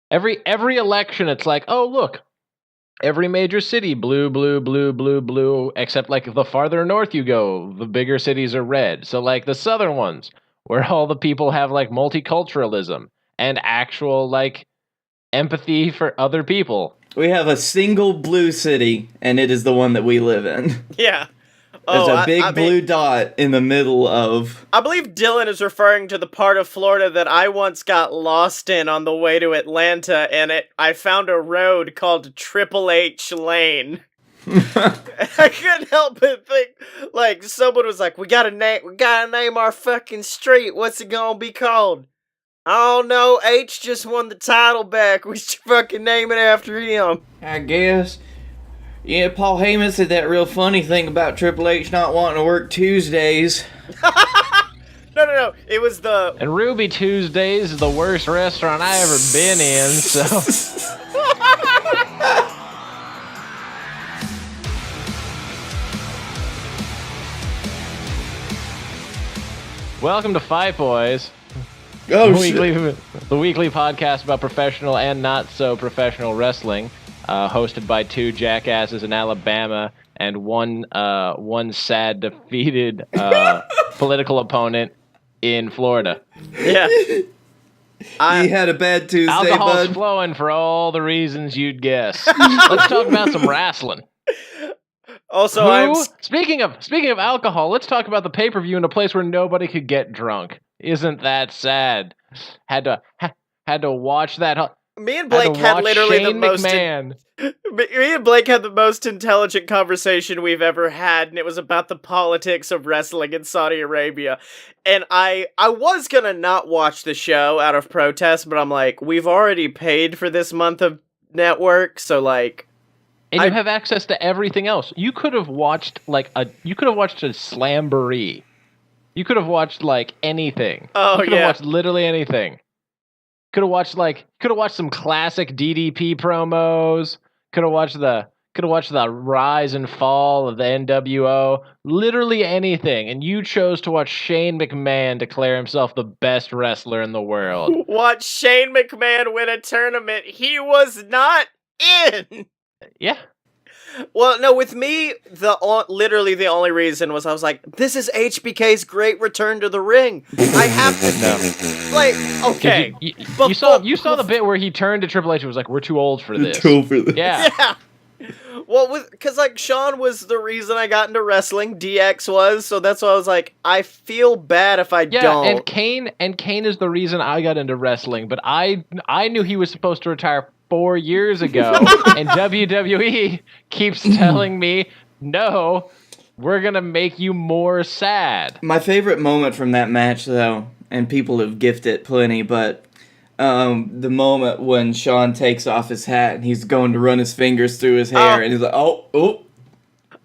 Every election, it's like, oh look, every major city, blue, blue, blue, blue, blue, except like the farther north you go, the bigger cities are red. So like the southern ones, where all the people have like multiculturalism and actual like empathy for other people. We have a single blue city, and it is the one that we live in. Yeah. There's a big blue dot in the middle of... I believe Dylan is referring to the part of Florida that I once got lost in on the way to Atlanta, and I found a road called Triple H Lane. I couldn't help but think, like, someone was like, we gotta name our fucking street. What's it gonna be called? I don't know, H just won the title back. We should fucking name it after him. I guess. Yeah, Paul Heyman said that real funny thing about Triple H not wanting to work Tuesdays. No. It was the... And Ruby Tuesdays is the worst restaurant I ever been in, so... Welcome to Fight Boys. Oh, the weekly podcast about professional and not so professional wrestling, hosted by two jackasses in Alabama and one sad defeated political opponent in Florida. Yeah. He had a bad Tuesday, Alcohol's bud. flowing for all the reasons you'd guess. Let's talk about some wrestling. Also, Speaking of alcohol, let's talk about the pay-per-view in a place where nobody could get drunk. Isn't that sad? Had to watch that. Me and Blake had literally Shane McMahon. Me and Blake had the most intelligent conversation we've ever had, and it was about the politics of wrestling in Saudi Arabia. And I was gonna not watch the show out of protest, but I'm like, we've already paid for this month of network, so like... And you have access to everything else. You could have watched a Slamboree. You could have watched like anything. Oh, you could have watched literally anything. Could have watched some classic DDP promos. Could have watched the rise and fall of the NWO. Literally anything. And you chose to watch Shane McMahon declare himself the best wrestler in the world. Watch Shane McMahon win a tournament he was not in. Yeah. Well, no, with me, literally the only reason was I was like, this is HBK's great return to the ring. I have to... No. Like, okay. You saw the bit where he turned to Triple H and was like, we're too old for this. Too old for this. Yeah. Well, because, like, Sean was the reason I got into wrestling. DX was, so that's why I was like, I feel bad if I don't. Yeah, and Kane is the reason I got into wrestling, but I knew he was supposed to retire 4 years ago, and WWE keeps telling me, no, we're gonna make you more sad. My favorite moment from that match, though, and people have gifted it plenty, but the moment when Sean takes off his hat and he's going to run his fingers through his hair, and he's like, oh.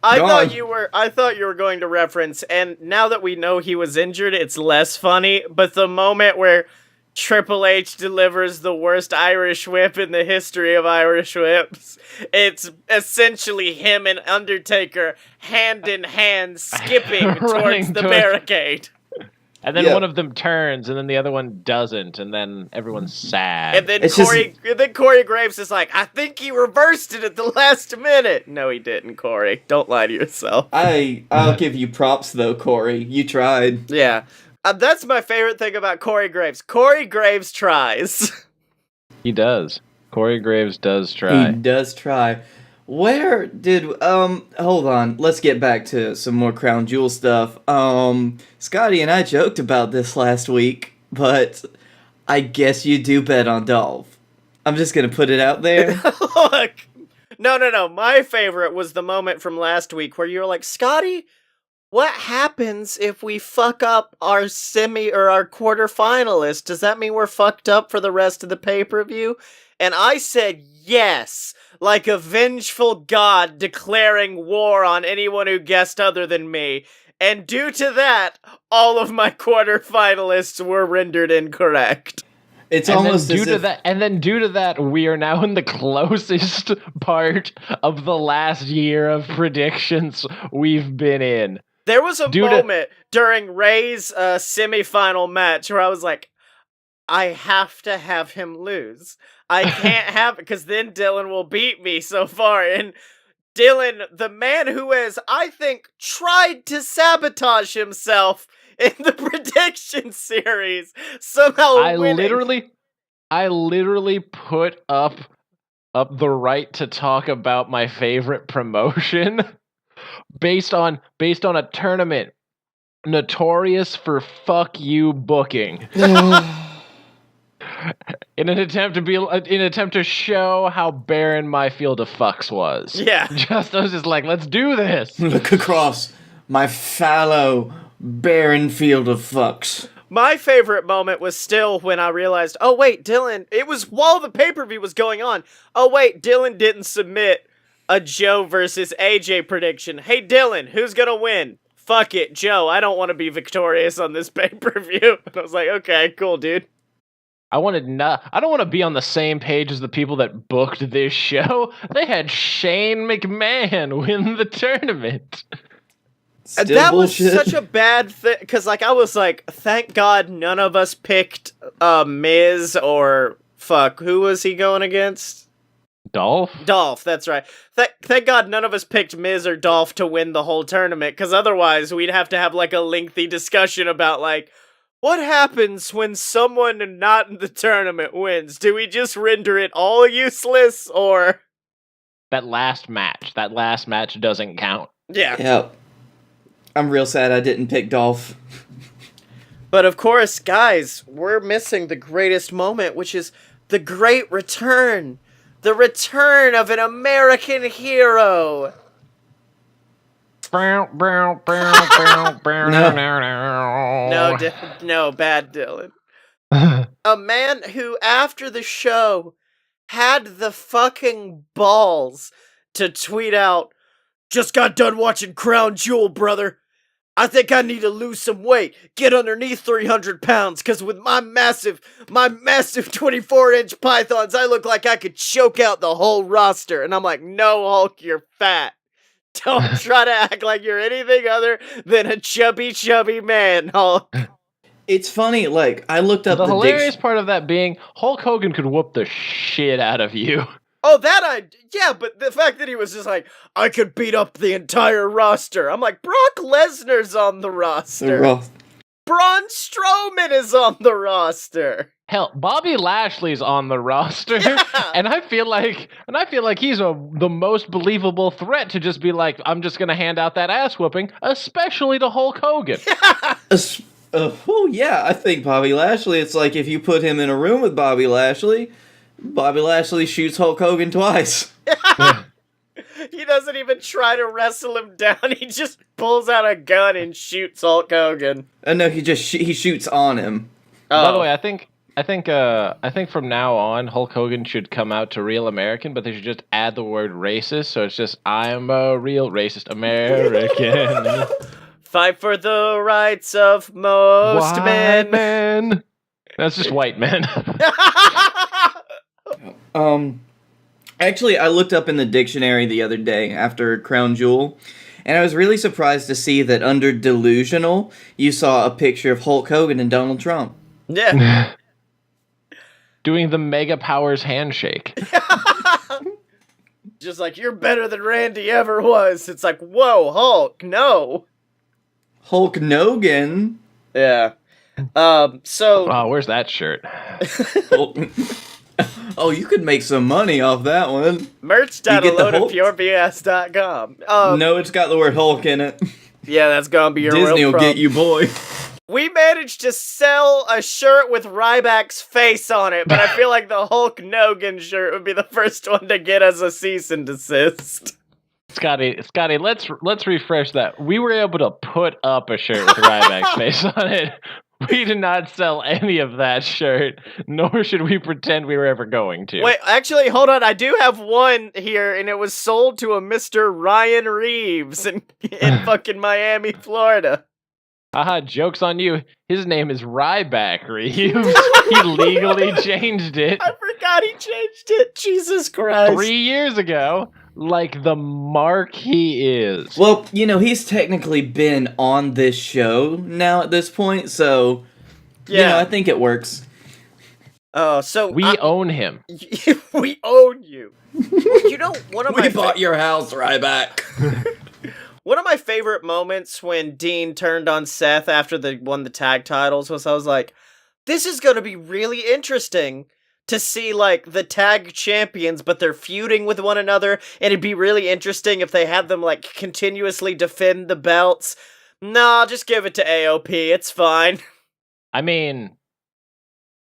I thought you were going to reference, and now that we know he was injured, it's less funny, but the moment where Triple H delivers the worst Irish whip in the history of Irish whips. It's essentially him and Undertaker hand in hand skipping towards the barricade. And then one of them turns, and then the other one doesn't, and then everyone's sad. And then Corey Graves is like, I think he reversed it at the last minute. No, he didn't, Corey. Don't lie to yourself. I'll give you props, though, Corey. You tried. Yeah. That's my favorite thing about Corey Graves. Corey Graves tries. He does. Corey Graves does try. He does try. Where did, hold on. Let's get back to some more Crown Jewel stuff. Scottye and I joked about this last week, but I guess you do bet on Dolph. I'm just gonna put it out there. Look. No. My favorite was the moment from last week where you were like, Scottye, what happens if we fuck up our semi or our quarterfinalists? Does that mean we're fucked up for the rest of the pay-per-view? And I said yes, like a vengeful god declaring war on anyone who guessed other than me. And due to that, all of my quarterfinalists were rendered incorrect. It's almost due to that, we are now in the closest part of the last year of predictions we've been in. There was a moment during Ray's semifinal match where I was like, I have to have him lose. I can't have it because then Dylan will beat me so far. And Dylan, the man who has, I think, tried to sabotage himself in the prediction series, somehow winning. I literally put up the right to talk about my favorite promotion based on a tournament notorious for fuck you booking. In an attempt to show how barren my field of fucks was. Yeah. I was just like, let's do this. Look across my fallow, barren field of fucks. My favorite moment was still when I realized, oh wait, Dylan, it was while the pay-per-view was going on. Oh wait, Dylan didn't submit a Joe versus AJ prediction. Hey Dylan, who's gonna win? Fuck it, Joe, I don't want to be victorious on this pay-per-view. And I was like, okay, cool, dude. I don't want to be on the same page as the people that booked this show. They had Shane McMahon win the tournament. Still that bullshit. was such a bad thing, because I was like, thank God none of us picked Miz or who was he going against? Dolph, that's right. Thank God none of us picked Miz or Dolph to win the whole tournament, because otherwise we'd have to have like a lengthy discussion about like, what happens when someone not in the tournament wins? Do we just render it all useless, or... That last match doesn't count. Yeah. Yep. I'm real sad I didn't pick Dolph. But of course, guys, we're missing the greatest moment, which is the great return. The return of an American hero. No, No, bad Dylan. A man who, after the show, had the fucking balls to tweet out, "Just got done watching Crown Jewel, brother. I think I need to lose some weight, get underneath 300 pounds, because with my massive 24-inch pythons, I look like I could choke out the whole roster." And I'm like, no, Hulk, you're fat. Don't try to act like you're anything other than a chubby man, Hulk. It's funny, like, I looked up the hilarious part of that being Hulk Hogan could whoop the shit out of you. Oh, yeah, but the fact that he was just like, I could beat up the entire roster. I'm like, Brock Lesnar's on the roster. Braun Strowman is on the roster. Hell, Bobby Lashley's on the roster, yeah. and I feel like he's the most believable threat to just be like, I'm just gonna hand out that ass whooping, especially to Hulk Hogan. Yeah, I think Bobby Lashley. It's like if you put him in a room with Bobby Lashley shoots Hulk Hogan twice. Yeah. He doesn't even try to wrestle him down. He just pulls out a gun and shoots Hulk Hogan. No, he shoots on him. Oh. By the way, I think from now on, Hulk Hogan should come out to Real American, but they should just add the word racist, so it's just, I'm a real racist American. Fight for the rights of most white men. That's just white men. Actually, I looked up in the dictionary the other day after Crown Jewel, and I was really surprised to see that under delusional, you saw a picture of Hulk Hogan and Donald Trump. Yeah. Doing the Mega Powers handshake. Just like, you're better than Randy ever was. It's like, whoa, Hulk, no. Hulk Nogan. Yeah. Oh, where's that shirt? Oh, you could make some money off that one. Merch.loadofpurebs.com. No, it's got the word Hulk in it. Yeah, that's gonna be your Disney real will get you, boy. We managed to sell a shirt with Ryback's face on it, but I feel like the Hulk Nogan shirt would be the first one to get us a cease and desist. Scottye, let's refresh that. We were able to put up a shirt with Ryback's face on it. We did not sell any of that shirt, nor should we pretend we were ever going to. Wait, actually, hold on. I do have one here, and it was sold to a Mr. Ryan Reeves in fucking Miami, Florida. Haha, joke's on you. His name is Ryback Reeves. He legally changed it. I forgot he changed it. Jesus Christ. 3 years ago. Like the mark he is. Well, he's technically been on this show now at this point, so, I think it works. Oh, so We own him. we own you. You know, one of We my bought your house, Ryback. one of my favorite moments when Dean turned on Seth after they won the tag titles was I was like, this is going to be really interesting to see like the tag champions, but they're feuding with one another, and it'd be really interesting if they had them like continuously defend the belts. Nah, just give it to AOP. It's fine. I mean,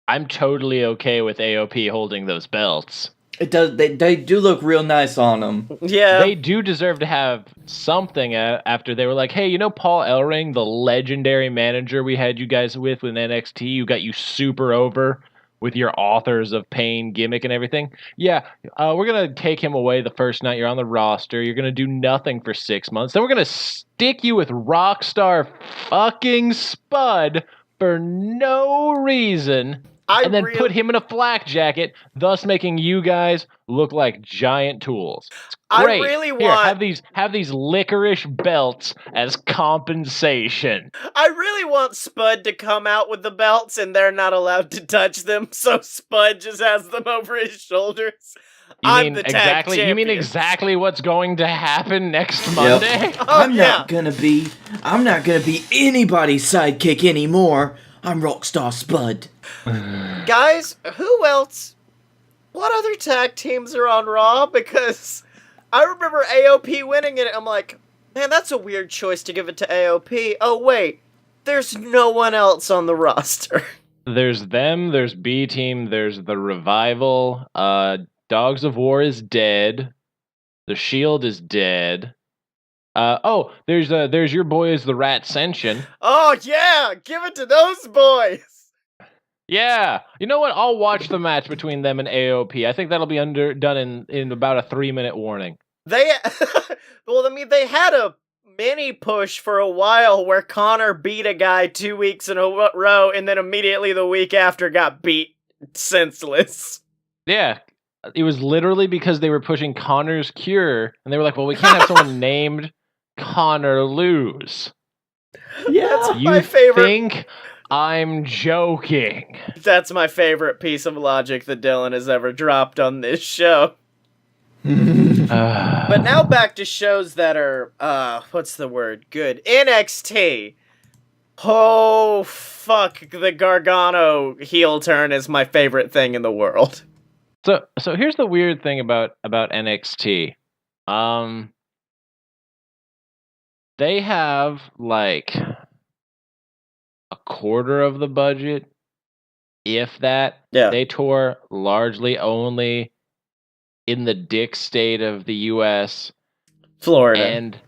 I'm totally okay with AOP holding those belts. It does. They do look real nice on them. Yeah. They do deserve to have something after they were like, hey, you know Paul Ellering, the legendary manager we had you guys with NXT, who got you super over with your Authors of Pain gimmick and everything? Yeah, we're going to take him away the first night you're on the roster. You're going to do nothing for 6 months. Then we're going to stick you with Rockstar fucking Spud for no reason. And then put him in a flak jacket, thus making you guys look like giant tools. It's great. I really Here, want have these licorice belts as compensation. I really want Spud to come out with the belts and they're not allowed to touch them, so Spud just has them over his shoulders. I'm the tag champion. You mean exactly what's going to happen next Monday? Oh, I'm not gonna be anybody's sidekick anymore. I'm Rockstar Spud. Guys, who else? What other tag teams are on Raw? Because I remember AOP winning it. I'm like, man, that's a weird choice to give it to AOP. Oh, wait. There's no one else on the roster. There's them, there's B-Team, there's the Revival. Dogs of War is dead. The Shield is dead. There's your boys, the Ratscension. Oh, yeah! Give it to those boys! Yeah, you know what? I'll watch the match between them and AOP. I think that'll be done in about a 3-minute warning. They had a mini push for a while where Connor beat a guy 2 weeks in a row, and then immediately the week after got beat senseless. Yeah, it was literally because they were pushing Connor's cure, and they were like, "Well, we can't have someone named Connor lose." Yeah, that's my favorite. Think I'm joking. That's my favorite piece of logic that Dylan has ever dropped on this show. But now back to shows that are, what's the word? Good. NXT. Oh, fuck. The Gargano heel turn is my favorite thing in the world. So here's the weird thing about NXT. They have, like, a quarter of the budget, if that. Yeah. They tour largely only in the dick state of the U.S. Florida. And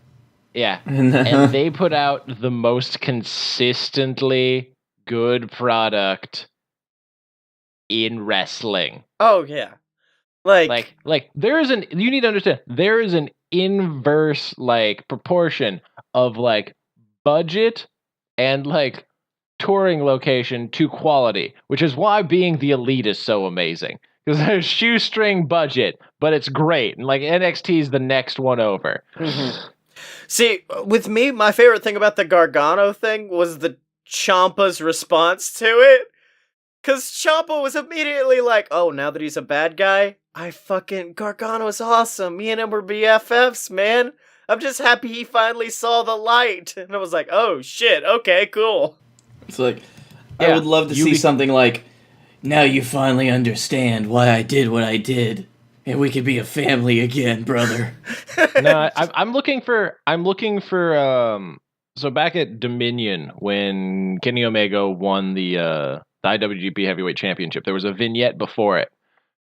they put out the most consistently good product in wrestling. Oh, yeah. Like You need to understand, there is an inverse, like, proportion of, like, budget and, like, touring location to quality, which is why being the Elite is so amazing. Because there's shoestring budget, but it's great. And, like, NXT is the next one over. Mm-hmm. See, with me, my favorite thing about the Gargano thing was the Ciampa's response to it. Because Ciampa was immediately like, oh, now that he's a bad guy, Gargano is awesome. Me and him were BFFs, man. I'm just happy he finally saw the light. And I was like, oh, shit, okay, cool. It's like, I would love to see something like, now you finally understand why I did what I did, and we could be a family again, brother. No, I'm looking for. So back at Dominion, when Kenny Omega won the IWGP Heavyweight Championship, there was a vignette before it,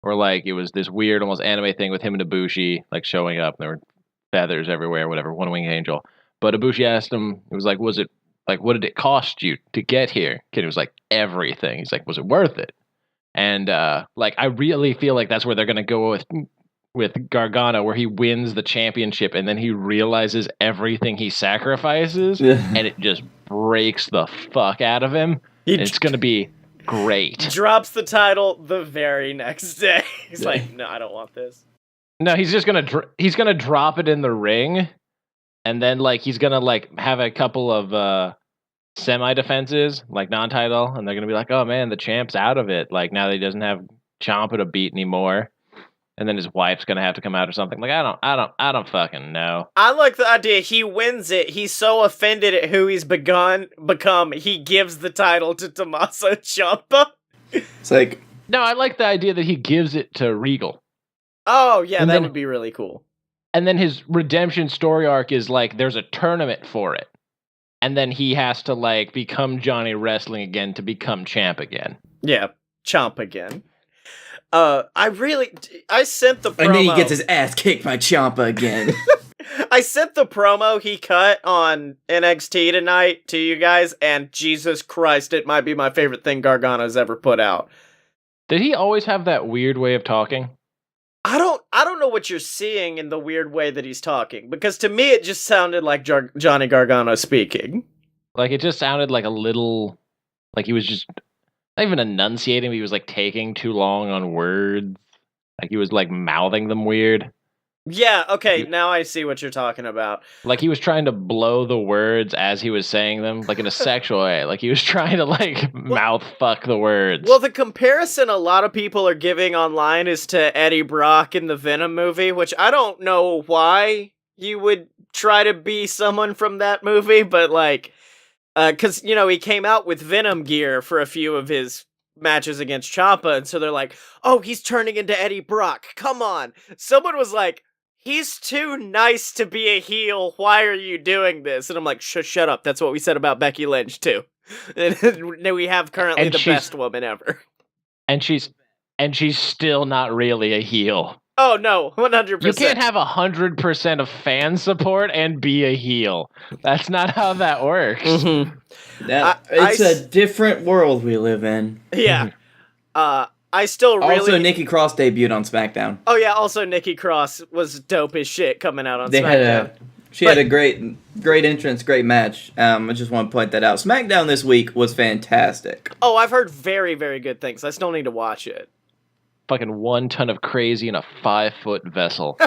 where like it was this weird, almost anime thing with him and Ibushi like showing up. And there were feathers everywhere, whatever, one winged angel. But Ibushi asked him, it was like, was it like, what did it cost you to get here? Kenny was like, everything. He's like, was it worth it? And like, I really feel like that's where they're gonna go with Gargano, where he wins the championship and then he realizes everything he sacrifices, and it just breaks the fuck out of him. It's gonna be great. Drops the title the very next day. He's like, no, I don't want this. No, he's just gonna drop it in the ring, and then like he's gonna like have a couple of semi-defenses, like non-title, and they're gonna be like, "Oh man, the champ's out of it. Like now that he doesn't have Ciampa to beat anymore." And then his wife's gonna have to come out or something. Like I don't fucking know. I like the idea. He wins it. He's so offended at who he's become. He gives the title to Tommaso Ciampa. It's like, No, I like the idea that he gives it to Regal. Oh yeah, And that then- would be really cool. And then his redemption story arc is like there's a tournament for it. And then he has to like become Johnny Wrestling again to become champ again. Yeah, Ciampa again. I sent the promo. and then he gets his ass kicked by Ciampa again. I sent the promo he cut on NXT tonight to you guys, and Jesus Christ, it might be my favorite thing Gargano's ever put out. Did he always have that weird way of talking? I don't know what you're seeing in the weird way that he's talking, because to me it just sounded like Johnny Gargano speaking. Like it just sounded like a little, like he was just not even enunciating, but he was like taking too long on words. Like he was like mouthing them weird. Yeah, okay, now I see what you're talking about. Like he was trying to blow the words as he was saying them, like in a sexual way. Like he was trying to like mouth fuck the words. Well, the comparison a lot of people are giving online is to Eddie Brock in the Venom movie, which I don't know why you would try to be someone from that movie, but like, because, you know, he came out with Venom gear for a few of his matches against Ciampa, and so they're like, oh, he's turning into Eddie Brock, come on. Someone was like, he's too nice to be a heel, why are you doing this? And I'm like, shut up, that's what we said about Becky Lynch, too. And we have currently And the she's- best woman ever. and she's still not really a heel. Oh, no, 100%. You can't have 100% of fan support and be a heel. That's not how that works. Mhm. It's a different world we live in. Yeah. I still really... Also, Nikki Cross debuted on SmackDown. Oh, yeah, also Nikki Cross was dope as shit coming out on They SmackDown. had a great entrance, great match. I just want to point that out. SmackDown this week was fantastic. Oh, I've heard very, very good things. I still need to watch it. Fucking 1 ton of crazy in a 5-foot vessel.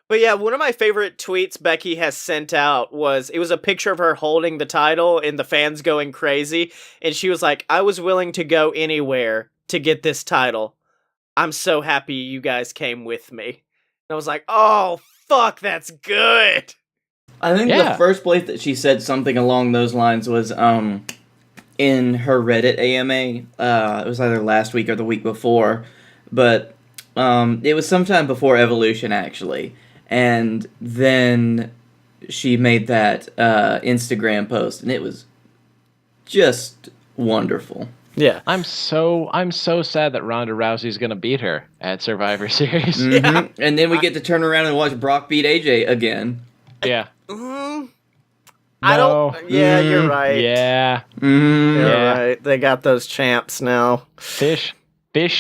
But yeah, one of my favorite tweets Becky has sent out was, it was a picture of her holding the title and the fans going crazy. And she was like, I was willing to go anywhere to get this title. I'm so happy you guys came with me. And I was like, oh, fuck, that's good. I think Yeah. the first place that she said something along those lines was in her Reddit AMA. It was either last week or the week before, but it was sometime before Evolution, actually. And then she made that Instagram post, and it was just wonderful. Yeah. I'm so sad that Ronda Rousey's gonna beat her at Survivor Series. Mhm. Yeah. And then we get to turn around and watch Brock beat AJ again. Yeah. I No. don't... Yeah, you're right. Yeah. Mm-hmm. You're Yeah. right. They got those champs now. Fish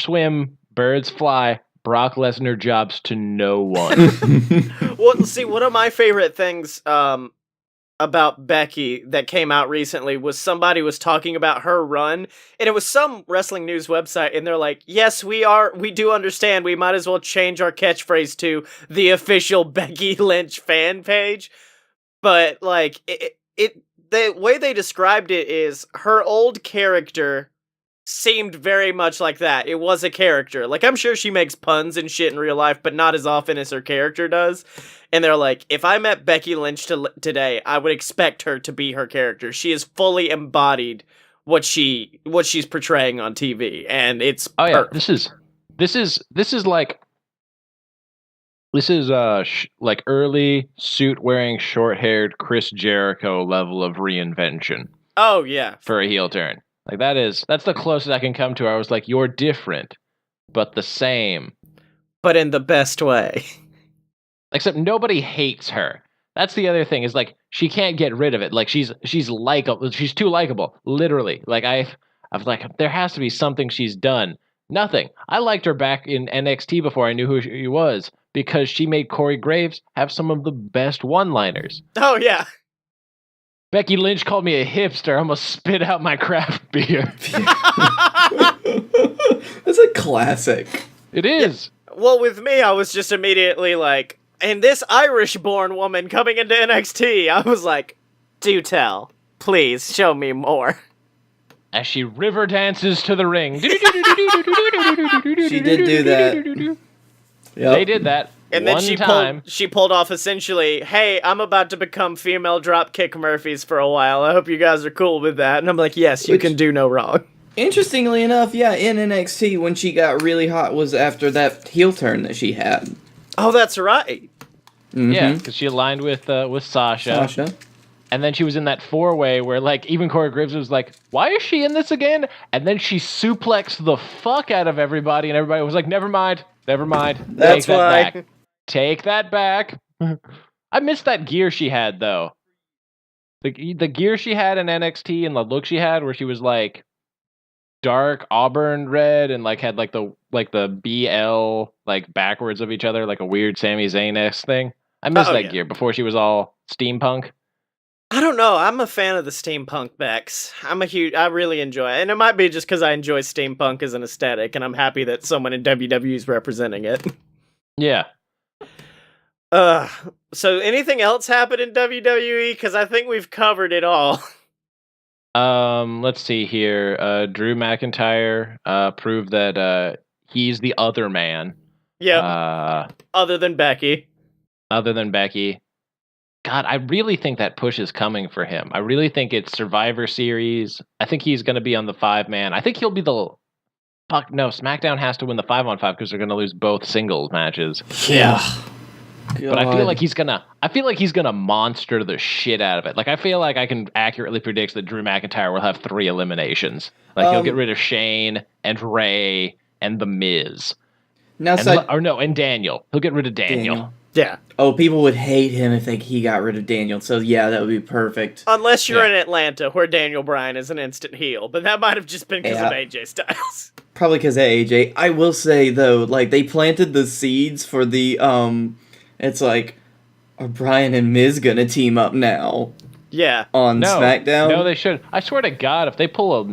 swim, birds fly. Brock Lesnar jobs to no one. Well, see, one of my favorite things about Becky that came out recently was somebody was talking about her run, and it was some wrestling news website, and they're like, yes, we do understand, we might as well change our catchphrase to the official Becky Lynch fan page. But like the way they described it is her old character seemed very much like that. It was a character. Like, I'm sure she makes puns and shit in real life, but not as often as her character does. And they're like, if I met Becky Lynch today, I would expect her to be her character. She has fully embodied what she's portraying on TV, and it's Oh yeah, perfect. this is like like early suit wearing short haired Chris Jericho level of reinvention Oh yeah. for a heel turn. Like that's the closest I can come to. I was like, you're different, but the same. But in the best way. Except nobody hates her. That's the other thing, is like she can't get rid of it. Like she's likable. She's too likable, literally. Like I was like, there has to be something she's done. Nothing. I liked her back in NXT before I knew who she was, because she made Corey Graves have some of the best one-liners. Oh yeah. Becky Lynch called me a hipster. I almost spit out my craft beer. That's a classic. It is. Well, with me, I was just immediately like, and this Irish-born woman coming into NXT, I was like, Do tell. Please, show me more. As she river dances to the ring. She did do that. Yep. They did that And one then time. she pulled off essentially, hey, I'm about to become female Dropkick Murphys for a while. I hope you guys are cool with that. And I'm like, yes, you can do no wrong. Interestingly enough, yeah, in NXT, when she got really hot was after that heel turn that she had. Oh, that's right. Mm-hmm. Yeah, because she aligned with Sasha. And then she was in that 4-way where, like, even Corey Graves was like, why is she in this again? And then she suplexed the fuck out of everybody, and everybody was like, never mind. That's why. Take that back. I missed that gear she had, though. The gear she had in NXT and the look she had where she was, like, dark auburn red and, like, had, like, the BL, like, backwards of each other, like a weird Sami Zayn-esque thing. I missed that gear before she was all steampunk. I don't know. I'm a fan of the steampunk Bex. I really enjoy it. And it might be just because I enjoy steampunk as an aesthetic, and I'm happy that someone in WWE is representing it. Yeah. So anything else happen in WWE? Because I think we've covered it all. Let's see here. Drew McIntyre proved that he's the other man. Yeah. Other than Becky. God, I really think that push is coming for him. I really think it's Survivor Series. I think he's going to be on the 5-man. I think he'll be the... Fuck, no, SmackDown has to win the 5-on-5 because they're going to lose both singles matches. Yeah. But I feel like he's gonna monster the shit out of it. Like, I feel like I can accurately predict that Drew McIntyre will have 3 eliminations. Like, he'll get rid of Shane and Ray and The Miz. Now, and Daniel. He'll get rid of Daniel. Yeah. Oh, people would hate him if he got rid of Daniel. So yeah, that would be perfect. Unless you're in Atlanta, where Daniel Bryan is an instant heel, but that might have just been because of AJ Styles. Probably because of AJ. I will say though, like they planted the seeds for the It's like, are Bryan and Miz gonna team up now? Yeah. On SmackDown? No, they should. I swear to God, if they pull a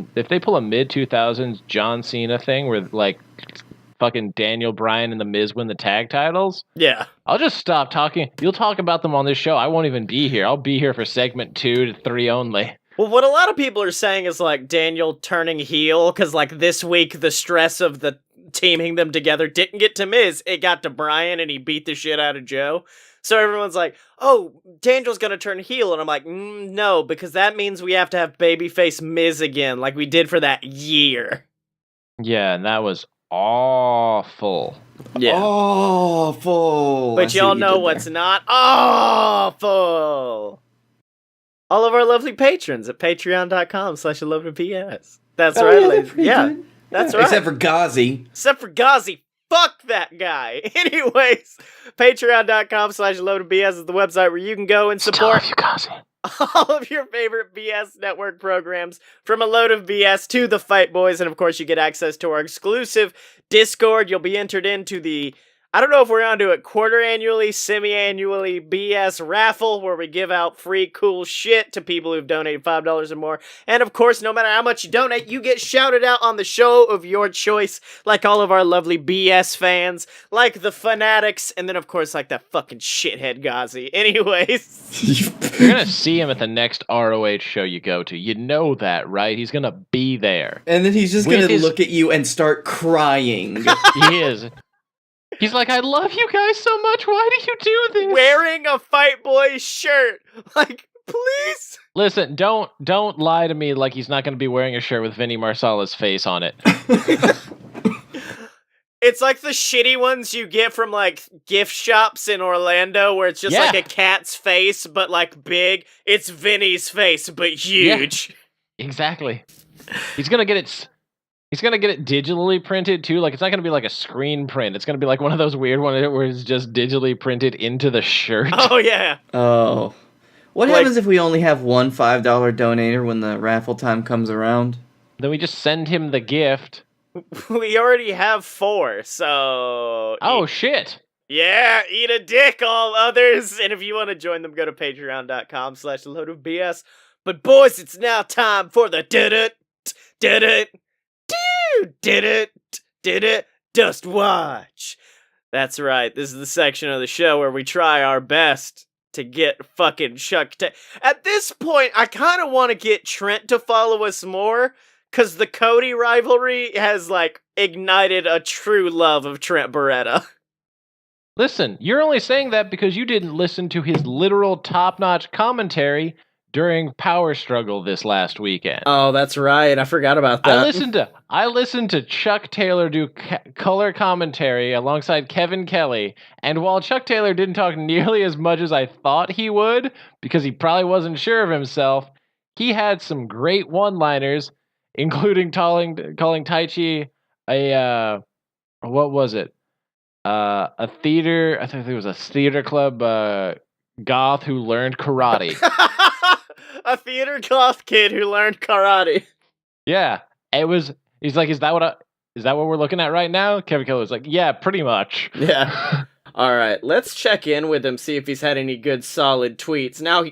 mid 2000s John Cena thing where like fucking Daniel Bryan and the Miz win the tag titles, yeah, I'll just stop talking. You'll talk about them on this show. I won't even be here. I'll be here for segment 2 to 3 only. Well, what a lot of people are saying is like Daniel turning heel because like this week the stress of the teaming them together didn't get to Miz, it got to Bryan and he beat the shit out of Joe. So everyone's like, oh, Daniel's gonna turn heel, and I'm like, no, because that means we have to have babyface Miz again, like we did for that year. Yeah, and that was awful. Yeah. Awful. But y'all know what's not awful. All of our lovely patrons at patreon.com/ALoveToBS. That's right, ladies. Yeah, that's right. Except for Ghazi. Fuck that guy. Anyways, patreon.com/ALoveToBS is the website where you can go and support all of your favorite BS network programs, from A Load of BS to The Fight Boys, and of course you get access to our exclusive Discord. You'll be entered into the, I don't know if we're going to do it quarter-annually, semi-annually BS raffle, where we give out free cool shit to people who've donated $5 or more. And of course, no matter how much you donate, you get shouted out on the show of your choice, like all of our lovely BS fans, like the Fanatics, and then of course, like that fucking shithead Ghazi. Anyways. You're going to see him at the next ROH show you go to. You know that, right? He's going to be there. And then he's just going to look at you and start crying. He is. He's like, I love you guys so much. Why do you do this? Wearing a Fight Boys shirt. Like, please. Listen, don't lie to me like he's not going to be wearing a shirt with Vinny Marsala's face on it. It's like the shitty ones you get from, like, gift shops in Orlando where it's just, like, a cat's face, but, like, big. It's Vinny's face, but huge. Yeah, exactly. He's going to get it digitally printed, too. Like, it's not going to be, like, a screen print. It's going to be, like, one of those weird ones where it's just digitally printed into the shirt. Oh, yeah. Oh. What happens if we only have one $5 donator when the raffle time comes around? Then we just send him the gift. We already have 4, so... Oh, shit! Yeah, eat a dick, all others! And if you want to join them, go to patreon.com/ALoadofBS. But boys, it's now time for the did it, Dust Watch. That's right, this is the section of the show where we try our best to get fucking Chuck Taylor. At this point, I kind of want to get Trent to follow us more, because the Cody rivalry has, like, ignited a true love of Trent Beretta. Listen, you're only saying that because you didn't listen to his literal top-notch commentary during Power Struggle this last weekend. Oh, that's right. I forgot about that. I listened to Chuck Taylor do color commentary alongside Kevin Kelly, and while Chuck Taylor didn't talk nearly as much as I thought he would, because he probably wasn't sure of himself, he had some great one-liners, including calling Taichi what was it? A theater, I think it was a theater club goth who learned karate. A theater goth kid who learned karate. Yeah, he's like, is that what we're looking at right now? Kevin Kelly was like, yeah, pretty much. Yeah. All right, let's check in with him, see if he's had any good solid tweets. Now,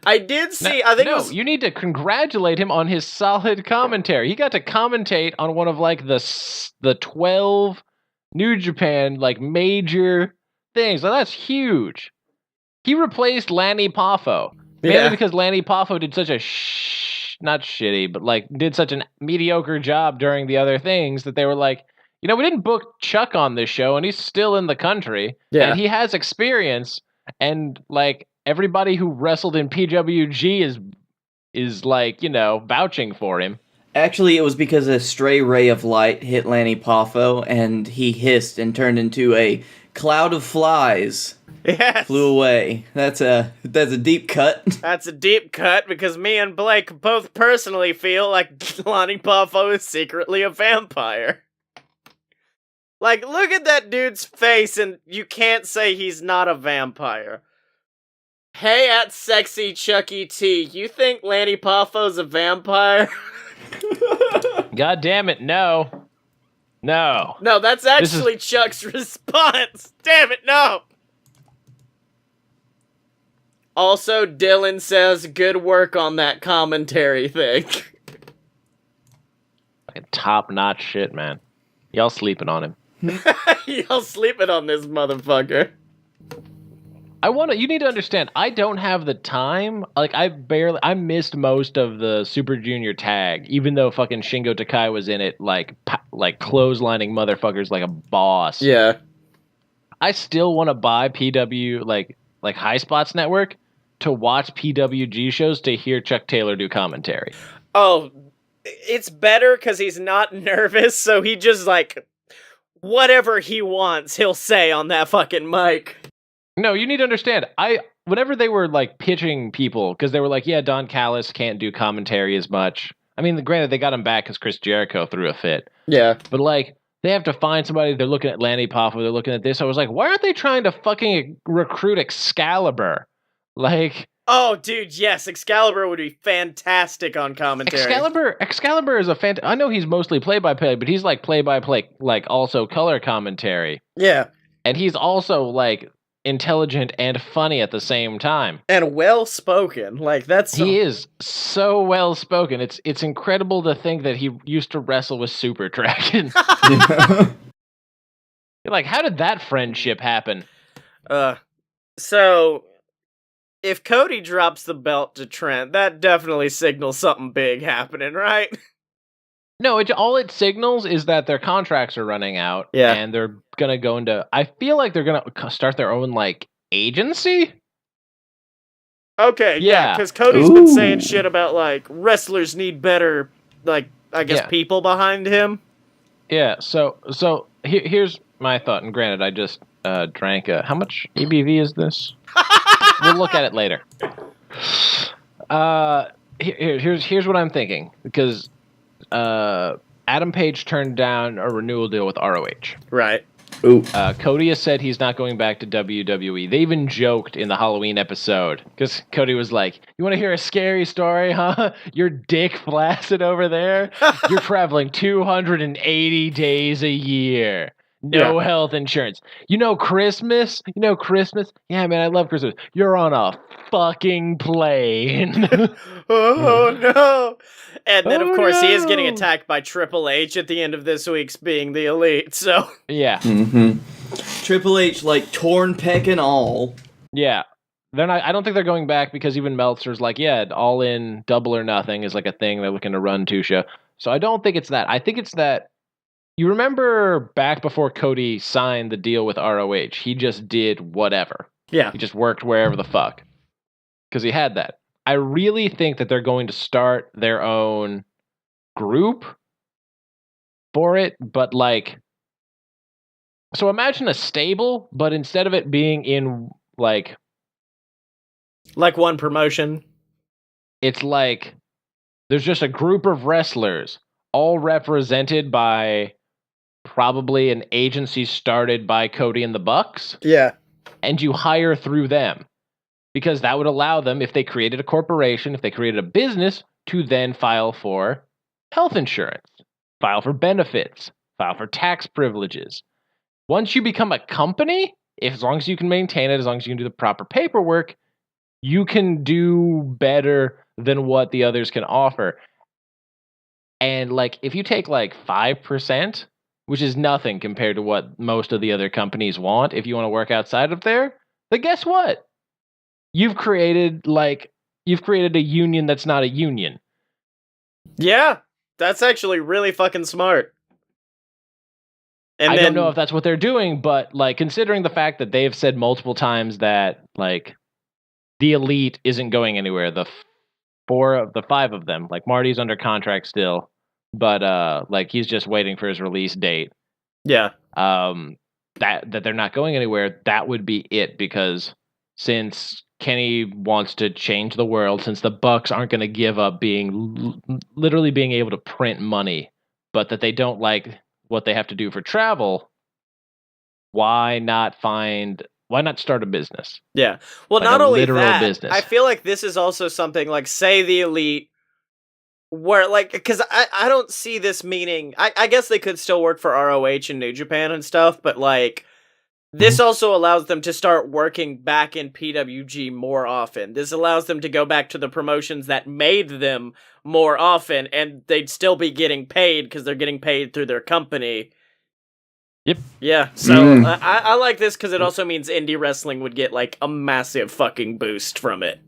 I did see, you need to congratulate him on his solid commentary. He got to commentate on one of like the 12 New Japan like major things. So that's huge. He replaced Lanny Poffo. Mainly because Lanny Poffo did such a not shitty, but like did such a mediocre job during the other things that they were like, we didn't book Chuck on this show and he's still in the country. Yeah. And he has experience, and like everybody who wrestled in PWG is like, vouching for him. Actually, it was because a stray ray of light hit Lanny Poffo and he hissed and turned into a cloud of flies. Yes. Flew away. That's a deep cut. That's a deep cut because me and Blake both personally feel like Lanny Poffo is secretly a vampire. Like, look at that dude's face and you can't say he's not a vampire. Hey, at Sexy Chucky T, you think Lanny Poffo's a vampire? God damn it, no. No. No, that's actually Chuck's response. Damn it, no. Also, Dylan says, good work on that commentary thing. Fucking top-notch shit, man. Y'all sleeping on him. Y'all sleeping on this motherfucker. You need to understand, I don't have the time. Like, I missed most of the Super Junior tag, even though fucking Shingo Takai was in it, like clotheslining motherfuckers like a boss. Yeah. I still want to buy PW, like High Spots Network, to watch PWG shows to hear Chuck Taylor do commentary. Oh, it's better because he's not nervous, so he just, like, whatever he wants, he'll say on that fucking mic. No, you need to understand, whenever they were, like, pitching people, because they were like, yeah, Don Callis can't do commentary as much. I mean, granted, they got him back because Chris Jericho threw a fit. Yeah. But, like, they have to find somebody. They're looking at Lanny Poffo. They're looking at this. I was like, why aren't they trying to fucking recruit Excalibur? Like, oh, dude, yes, Excalibur would be fantastic on commentary. Excalibur is I know he's mostly play-by-play, but he's like play-by-play, like also color commentary. Yeah. And he's also like intelligent and funny at the same time. And well-spoken. Like, he is so well-spoken. It's incredible to think that he used to wrestle with Super Dragon. Like, how did that friendship happen? So if Cody drops the belt to Trent, that definitely signals something big happening, right? No, all it signals is that their contracts are running out, and they're gonna go into. I feel like they're gonna start their own like agency. Okay, yeah, because Cody's been saying shit about like wrestlers need better, like I guess people behind him. Yeah. So here's my thought, and granted, I just drank how much ABV is this? We'll look at it later. Here's what I'm thinking, because Adam Page turned down a renewal deal with ROH. Right. Ooh. Cody has said he's not going back to WWE. They even joked in the Halloween episode, because Cody was like, you want to hear a scary story, huh? Your dick flaccid over there? You're traveling 280 days a year. No health insurance. Christmas? Yeah, man, I love Christmas. You're on a fucking plane. Oh, no. And then, of course, he is getting attacked by Triple H at the end of this week's Being the Elite, so... Yeah. Mm-hmm. Triple H, like, torn pec and all. Yeah. they're not. I don't think they're going back because even Meltzer's like, yeah, all in, double or nothing is like a thing they're looking to run to show. So I don't think it's that. I think it's that. You remember back before Cody signed the deal with ROH, he just did whatever. Yeah. He just worked wherever the fuck because he had that. I really think that they're going to start their own group for it, but like, so imagine a stable, but instead of it being in like one promotion, it's like there's just a group of wrestlers all represented by probably an agency started by Cody and the Bucks. Yeah. And you hire through them because that would allow them, if they created a corporation, if they created a business, to then file for health insurance, file for benefits, file for tax privileges. Once you become a company, as long as you can maintain it, as long as you can do the proper paperwork, you can do better than what the others can offer. And like, if you take like 5%, which is nothing compared to what most of the other companies want, if you want to work outside of there, then guess what? You've created a union that's not a union. Yeah, that's actually really fucking smart. And I then, don't know if that's what they're doing, but like, considering the fact that they've said multiple times that like the Elite isn't going anywhere, the five of them, like Marty's under contract still, but like he's just waiting for his release date. Yeah. That they're not going anywhere, that would be it, because since Kenny wants to change the world, since the Bucks aren't going to give up literally being able to print money, but that they don't like what they have to do for travel, why not start a business? Yeah. Well, Like not a only literal that, business. I feel like this is also something like, say the Elite where, like, because I don't see this meaning, I guess they could still work for ROH and New Japan and stuff, but like, this also allows them to start working back in PWG more often. This allows them to go back to the promotions that made them more often, and they'd still be getting paid because they're getting paid through their company. Yep. Yeah, so I like this because it also means indie wrestling would get like a massive fucking boost from it.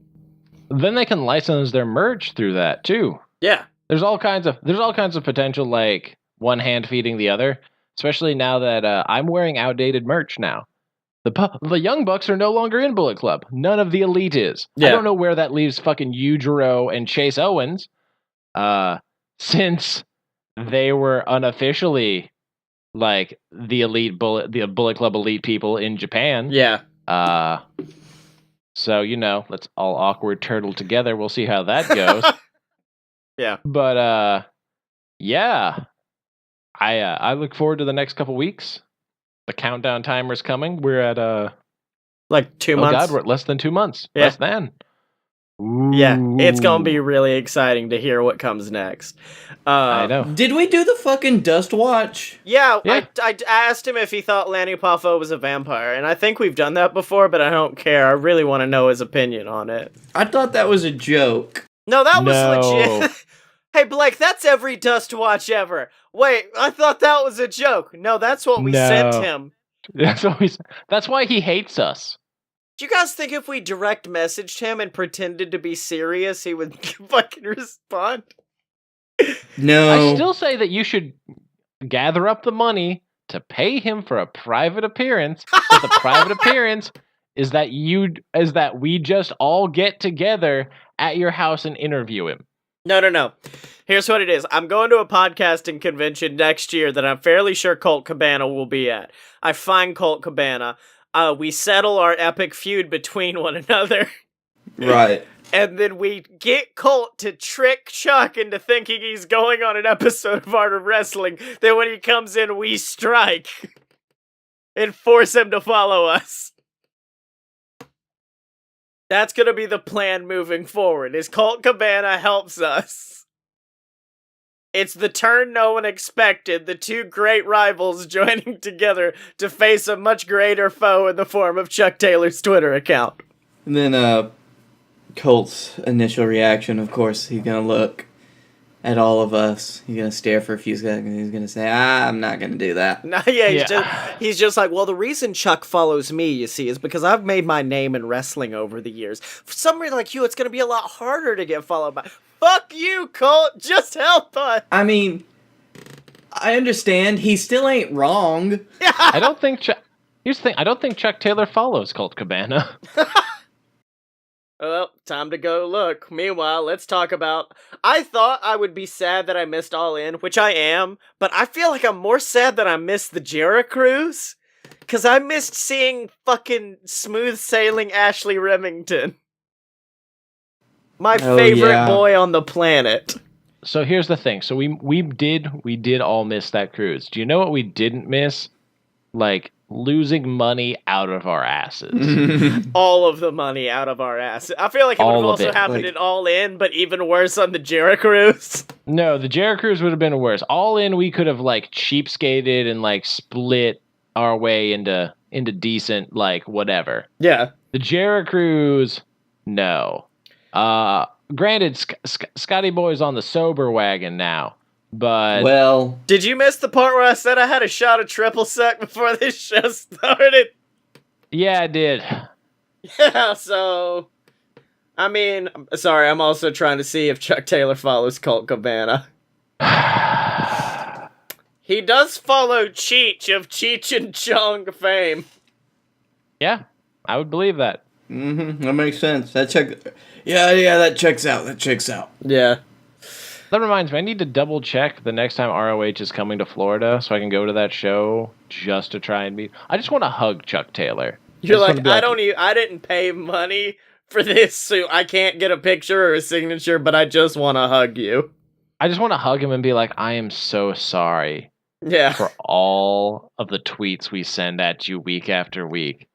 Then they can license their merch through that too. Yeah. There's all kinds of potential, like one hand feeding the other. Especially now that I'm wearing outdated merch now. The Young Bucks are no longer in Bullet Club. None of the Elite is. Yeah. I don't know where that leaves fucking Yujiro and Chase Owens, since they were unofficially like the Bullet Club Elite people in Japan. Yeah. So let's all awkward turtle together. We'll see how that goes. Yeah. But yeah. I look forward to the next couple weeks. The countdown timer's coming. We're at like 2 months. Oh God, we're at less than 2 months. Yeah. Less than. Ooh. Yeah, it's gonna be really exciting to hear what comes next. I know. Did we do the fucking Dust Watch? Yeah, Yeah. I asked him if he thought Lanny Poffo was a vampire, and I think we've done that before, but I don't care. I really want to know his opinion on it. I thought that was a joke. No, that was No. legit. Hey, Blake, that's every Dust Watch ever. Wait, I thought that was a joke. No, that's what we No. sent him. That's why he hates us. Do you guys think if we direct messaged him and pretended to be serious, he would fucking respond? No. I still say that you should gather up the money to pay him for a private appearance. But the private appearance is that we just all get together at your house and interview him. No. Here's what it is. I'm going to a podcasting convention next year that I'm fairly sure Colt Cabana will be at. I find Colt Cabana. We settle our epic feud between one another. Right. And then we get Colt to trick Chuck into thinking he's going on an episode of Art of Wrestling. Then when he comes in, we strike. And force him to follow us. That's going to be the plan moving forward, is Colt Cabana helps us. It's the turn no one expected, the two great rivals joining together to face a much greater foe in the form of Chuck Taylor's Twitter account. And then, Colt's initial reaction, of course, he's gonna look at all of us. He's gonna stare for a few seconds. He's gonna say, I'm not gonna do that. No, yeah, he's just like, well, the reason Chuck follows me, you see, is because I've made my name in wrestling over the years. For somebody like you, it's gonna be a lot harder to get followed by. Fuck you, Colt. Just help us. I mean, I understand. He still ain't wrong. I don't think Chuck. Here's the thing. I don't think Chuck Taylor follows Colt Cabana. Well, time to go look. Meanwhile, let's talk about... I thought I would be sad that I missed All In, which I am, but I feel like I'm more sad that I missed the Jera Cruise, because I missed seeing fucking smooth sailing Ashley Remington. My favorite boy on the planet. So here's the thing. So we did all miss that cruise. Do you know what we didn't miss? Like, losing money out of our asses. All of the money out of our asses. I feel like it would have also happened in All In, but even worse on the Jera Cruise. No, the Jera Cruise would have been worse. All In, we could have, like, cheapskated and, like, split our way into decent, like, whatever. Yeah. The Jera Cruise, no. Granted, Scottye Boy's on the sober wagon now. But well, did you miss the part where I said I had a shot of triple sec before this show started? Yeah, I did. Yeah, so I mean, sorry, I'm also trying to see if Chuck Taylor follows Colt Cabana. He does follow Cheech of Cheech and Chong fame. Yeah, I would believe that. That makes sense. That checks out. That checks out. Yeah. That reminds me, I need to double check the next time ROH is coming to Florida so I can go to that show just to try and meet. I just want to hug Chuck Taylor. You're like, I didn't pay money for this, so I can't get a picture or a signature, but I just want to hug you. I just want to hug him and be like, I am so sorry. Yeah. For all of the tweets we send at you week after week.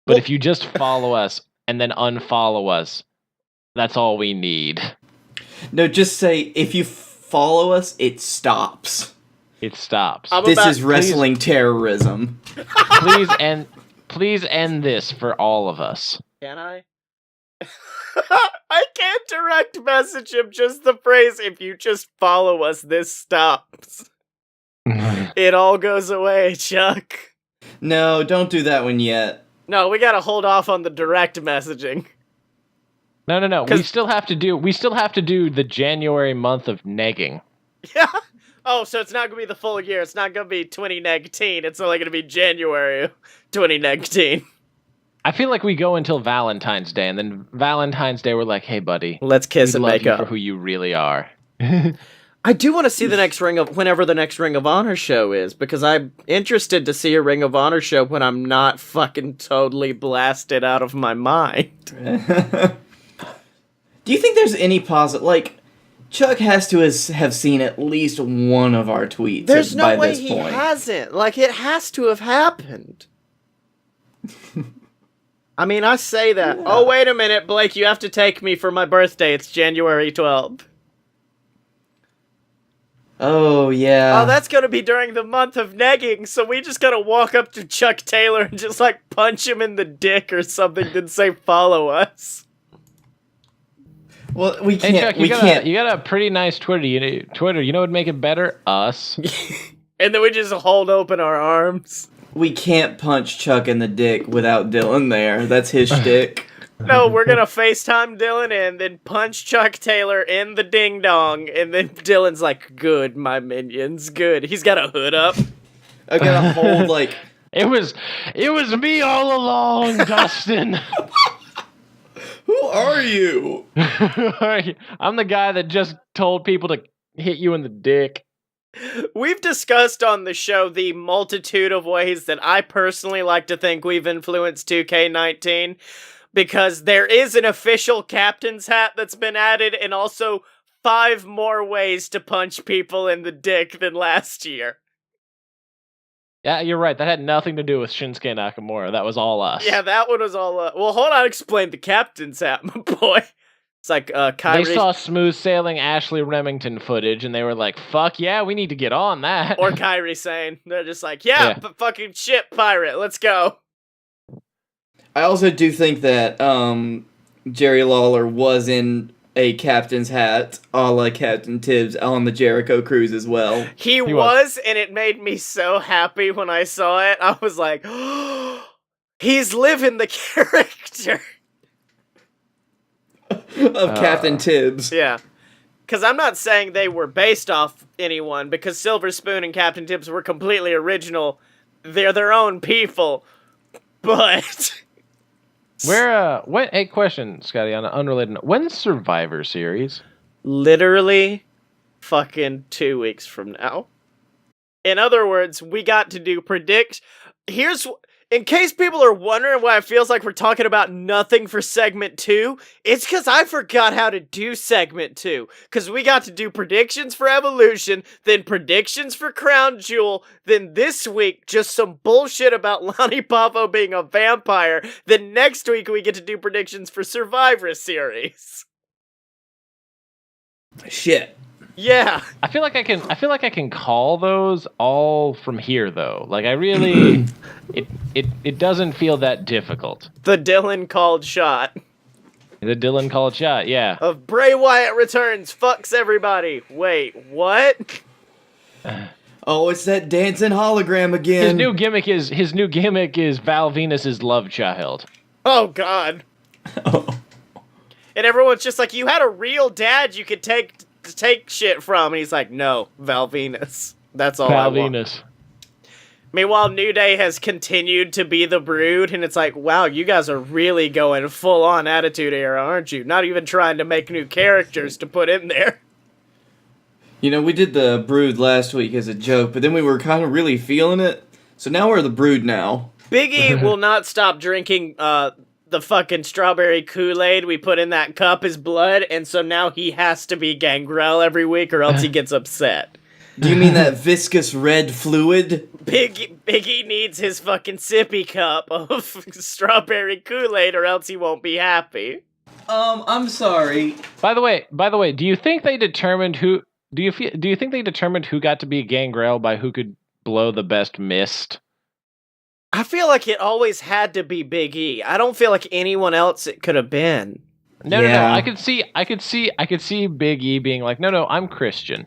But if you just follow us and then unfollow us, that's all we need. No, just say, if you follow us, it stops. It stops. This is wrestling terrorism. Please end this for all of us. Can I? I can't direct message him, just the phrase, if you just follow us, this stops. It all goes away, Chuck. No, don't do that one yet. No, we gotta hold off on the direct messaging. No. We still have to do the January month of negging. Yeah. Oh, so it's not gonna be the full year. It's not gonna be 2019. It's only gonna be January 2019. I feel like we go until Valentine's Day, and then Valentine's Day we're like, hey buddy, let's kiss and make up for who you really are. I do want to see whenever the next Ring of Honor show is, because I'm interested to see a Ring of Honor show when I'm not fucking totally blasted out of my mind. Do you think there's any like, Chuck has to have seen at least one of our tweets. There's no way he hasn't. Like, it has to have happened. I mean, I say that. Yeah. Oh, wait a minute, Blake, you have to take me for my birthday. It's January 12th. Oh, yeah. Oh, that's gonna be during the month of negging, so we just gotta walk up to Chuck Taylor and just, like, punch him in the dick or something and say, follow us. Well, we can't. Hey, Chuck, you got a pretty nice Twitter. You know what would make it better? Us. And then we just hold open our arms. We can't punch Chuck in the dick without Dylan there. That's his shtick. No, we're gonna FaceTime Dylan and then punch Chuck Taylor in the ding dong, and then Dylan's like, "Good, my minions, good." He's got a hood up. I gotta hold like. It was me all along, Dustin. Who are you? I'm the guy that just told people to hit you in the dick. We've discussed on the show the multitude of ways that I personally like to think we've influenced 2K19, because there is an official captain's hat that's been added, and also 5 more ways to punch people in the dick than last year. Yeah, you're right. That had nothing to do with Shinsuke Nakamura. That was all us. Yeah, that one was all us. Well, hold on, I'll explain the captain's hat, my boy. It's like, Kyrie... They saw smooth sailing Ashley Remington footage, and they were like, fuck yeah, we need to get on that. Or Kyrie saying, they're just like, yeah. But fucking shit, pirate, let's go. I also do think that Jerry Lawler was in a captain's hat a la Captain Tibbs on the Jericho Cruise as well. He was, and it made me so happy when I saw it. I was like, oh, he's living the character. Of Captain Tibbs. Yeah. Because I'm not saying they were based off anyone, because Silver Spoon and Captain Tibbs were completely original. They're their own people. But... Hey, question, Scottye, on an unrelated note. When's Survivor Series? Literally fucking 2 weeks from now. In other words, we got to do in case people are wondering why it feels like we're talking about nothing for segment 2, it's because I forgot how to do segment 2. Because we got to do predictions for Evolution, then predictions for Crown Jewel, then this week, just some bullshit about Lonnie Poffo being a vampire, then next week we get to do predictions for Survivor Series. Shit. Yeah. I feel like I can call those all from here though. Like I really it doesn't feel that difficult. The Dylan called shot. The Dylan called shot, yeah. Of Bray Wyatt returns, fucks everybody. Wait, what? Oh, it's that dancing hologram again. His new gimmick is Val Venus's love child. Oh God. Oh. And everyone's just like, you had a real dad you could take shit from, and he's like, no, Val Venus. That's all I want. Val Venus. Meanwhile, New Day has continued to be the Brood, and it's like, wow, you guys are really going full-on Attitude Era, aren't you? Not even trying to make new characters to put in there. You know, we did the Brood last week as a joke, but then we were kind of really feeling it, so now we're the Brood now. Big E will not stop drinking, the fucking strawberry Kool-Aid we put in that cup is blood, and so now he has to be Gangrel every week or else he gets upset. Do you mean that viscous red fluid? Big E needs his fucking sippy cup of strawberry Kool-Aid or else he won't be happy. I'm sorry. By the way, do you think they determined who got to be Gangrel by who could blow the best mist? I feel like it always had to be Big E. I don't feel like anyone else it could have been. No. I could see Big E being like, no, I'm Christian.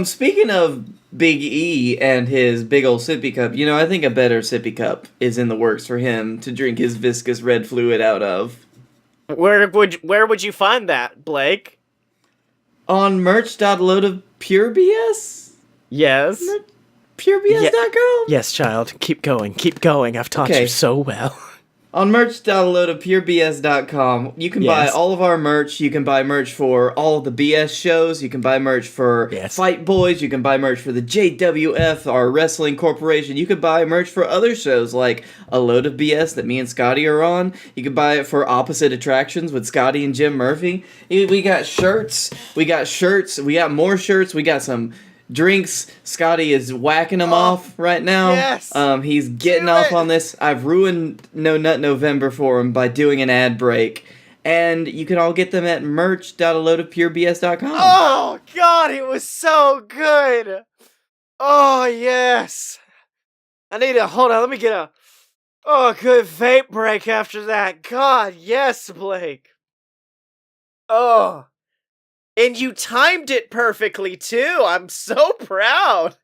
Speaking of Big E and his big old sippy cup, you know, I think a better sippy cup is in the works for him to drink his viscous red fluid out of. Where would you find that, Blake? On merch.loadofpurebs? Yes. Purebs.com? Yes, child. Keep going. I've taught you so well. On merch.loadofpurebs.com, you can buy all of our merch. You can buy merch for all of the BS shows. You can buy merch for Fight Boys. You can buy merch for the JWF, our wrestling corporation. You can buy merch for other shows like A Load of BS that me and Scottye are on. You can buy it for Opposite Attractions with Scottye and Jim Murphy. We got shirts. We got more shirts. We got some drinks. Scottye is whacking them off right now. Yes. He's getting off on this. I've ruined No Nut November for him by doing an ad break. And you can all get them at merch.aloadofpurebs.com. Oh, God, it was so good. Oh, yes. Hold on, let me get a good vape break after that. God, yes, Blake. Oh. And you timed it perfectly, too. I'm so proud.